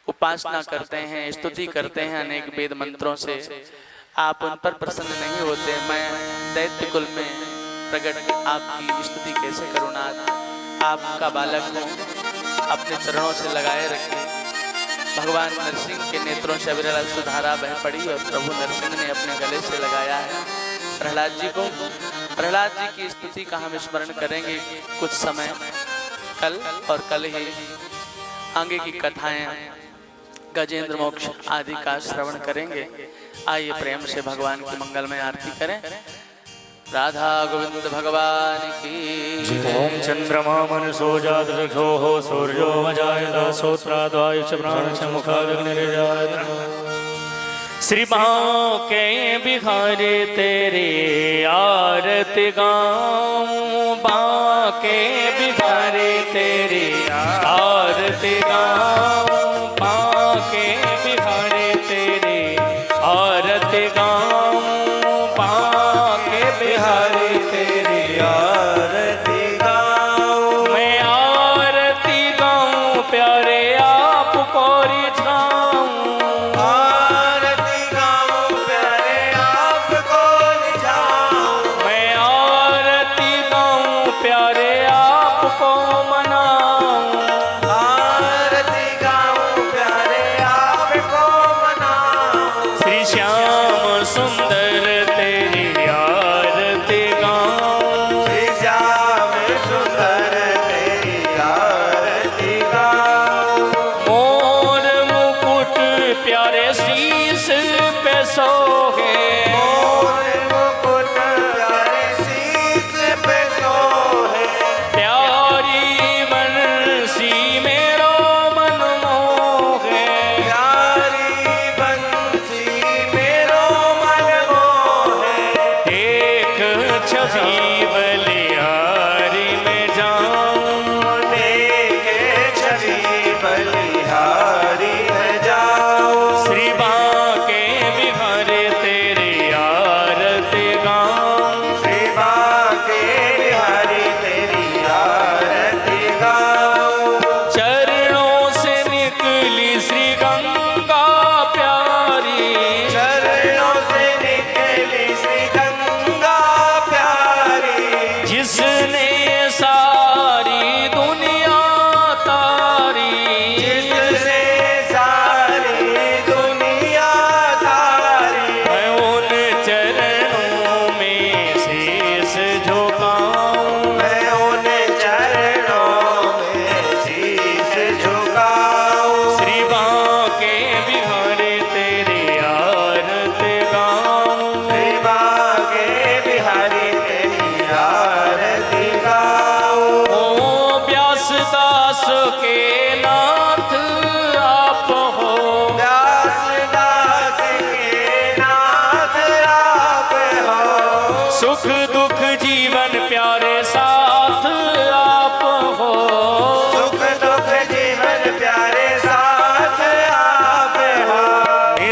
उपासना करते हैं, स्तुति करते हैं अनेक वेद मंत्रों से। आप उन पर प्रसन्न नहीं होते। मैं दैत्य कुल में प्रकट आपकी स्तुति कैसे करूँ नाथ? आपका बालक हूँ, अपने चरणों से लगाए रखिए। भगवान नरसिंह के नेत्रों से अविरल सुधारा बह पड़ी और प्रभु नरसिंह ने अपने गले से लगाया है प्रहलाद जी को। प्रहलाद जी की स्तुति का हम स्मरण करेंगे कुछ समय कल, और कल ही आगे की कथाएं गजेंद्र मोक्ष आदि का श्रवण करेंगे। आइए प्रेम से भगवान की मंगलमय आरती करें। राधा गोविंद भगवान की ओम चंद्रमा मनसो जातृक्षो सूर्यो मजायत श्रोत्राद्वायुष प्राणश मुखाग्निर्जायत। श्री के बिहारी तेरी आरती गाऊं, बाके बिहारी तेरी आरती गाऊं, बाके बिहारी तेरी आरती गाऊं, बाके बिहारी तेरी आरती गाऊं। मैं आरती गाऊं प्यारे आपको रिझाऊं, आरती गाऊं प्यारे आपको रिझाऊं। मैं आरती गाऊं प्यारे आपको मनाऊं, आरती गाऊं प्यारे आपको मनाऊं। श्री श्याम सुंदर तेरी आरती गाऊं, श्री श्याम सुंदर तेरी आरती गाऊं। मोर मुकुट प्यारे शीश पे सोहे, मोर मुकुट प्यारे शीश पे सोहे। प्यारी बंसी मेरो मन मोहे, प्यारी बंसी मेरो मन मोहे। एक छवि बलिहारी में जाऊं, देखे छवि बलिहारी में जाऊं। श्री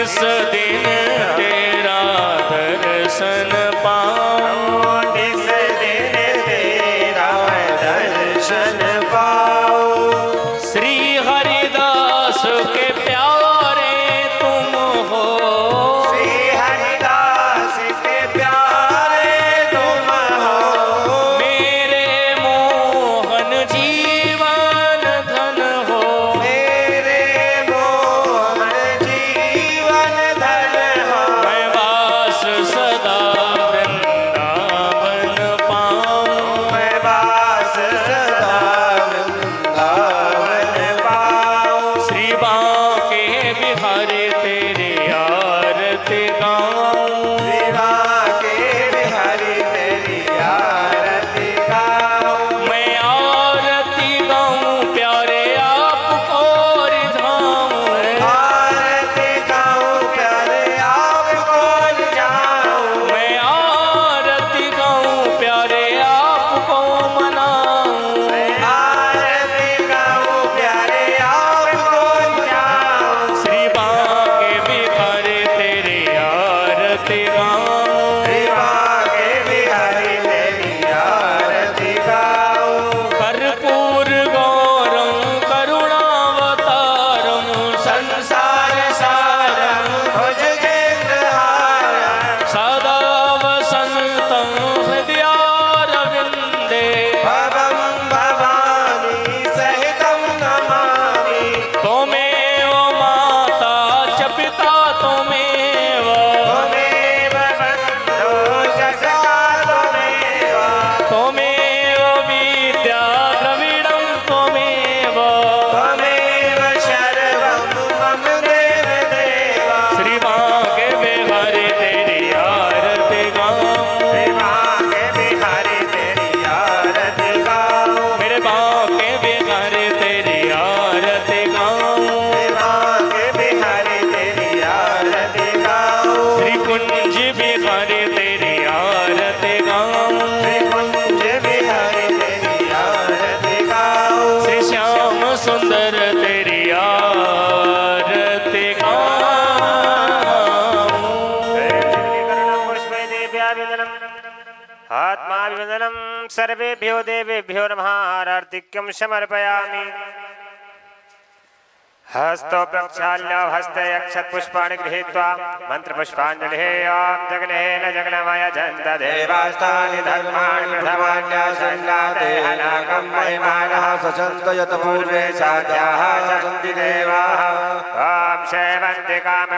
जिस दिन तेरा दर्शन पाऊं, जिस दिन तेरा दर्शन पाऊं। श्री हरिदास के प्यारे तुम हो, श्री हरिदास के प्यारे तुम हो। मेरे मोहन जीवन धन हो, मेरे मोहन जीवन धन हो। मैं वास सदा वृंदावन पाऊं, मैं वास सदा वृंदावन पाऊं। श्री बांके बिहारी तेरी आरती गाऊं, विवा के बिहारी तेरी आरती गाऊं। मैं आरती गाऊं प्यारे आपको रिझाऊं, आरती गाऊं प्यारे आपको जाऊं। मैं आरती गाऊं प्यारे आपको मनाऊं, आरती गाऊं प्यारे आपको जाऊं। श्री बांके बिहारी तेरी आरती गाऊं, विवा के बिहारी तेरी आरती गाऊं। कर्पूर गौरम करुणावतारम संसार सारं भुजगेन्द्रहारं। सदा वसन्तं हृदयारविन्दे, भवं भवानी सहितं नमामि। त्वमेव माता च पिता त्वमेव, त्वमेव बन्धो जगता त्वमेव। त्वमेव विद्या द्रविडं त्वमेव, त्वमेव शर्वं मम देव देव। श्री बांके बिहारी तेरी आरती गाऊं, विवा के बिहारी तेरी आरती गाऊं। मेरे बांके बिहारी तेरी आरती गाऊं, विवा के बिहारी तेरी आरती गाऊं। श्री कुंज बिहारी तेरी आरती गाऊं, श्री कुंज बिहारी तेरी आरती गाऊं। श्री श्याम सुंदर तेरी आरती गाऊं। आत्माभिवन्दनं सर्वेभ्यो देवेभ्यो नमः। आर्तिक्यं समर्पयामि। हस्तो प्रक्षाल्य हस्ते अक्षतपुष्पाणि गृहीत्वा मन्त्रपुष्पाञ्जलिः ॐ जगनेन जगन्मय जन्त देवास्तानि धर्माणि प्रथमान्यासन्नाते अनागं महिमानः सचन्तयत पूर्वे साध्याः सन्ति देवाः। ॐ शैवन्तिकाम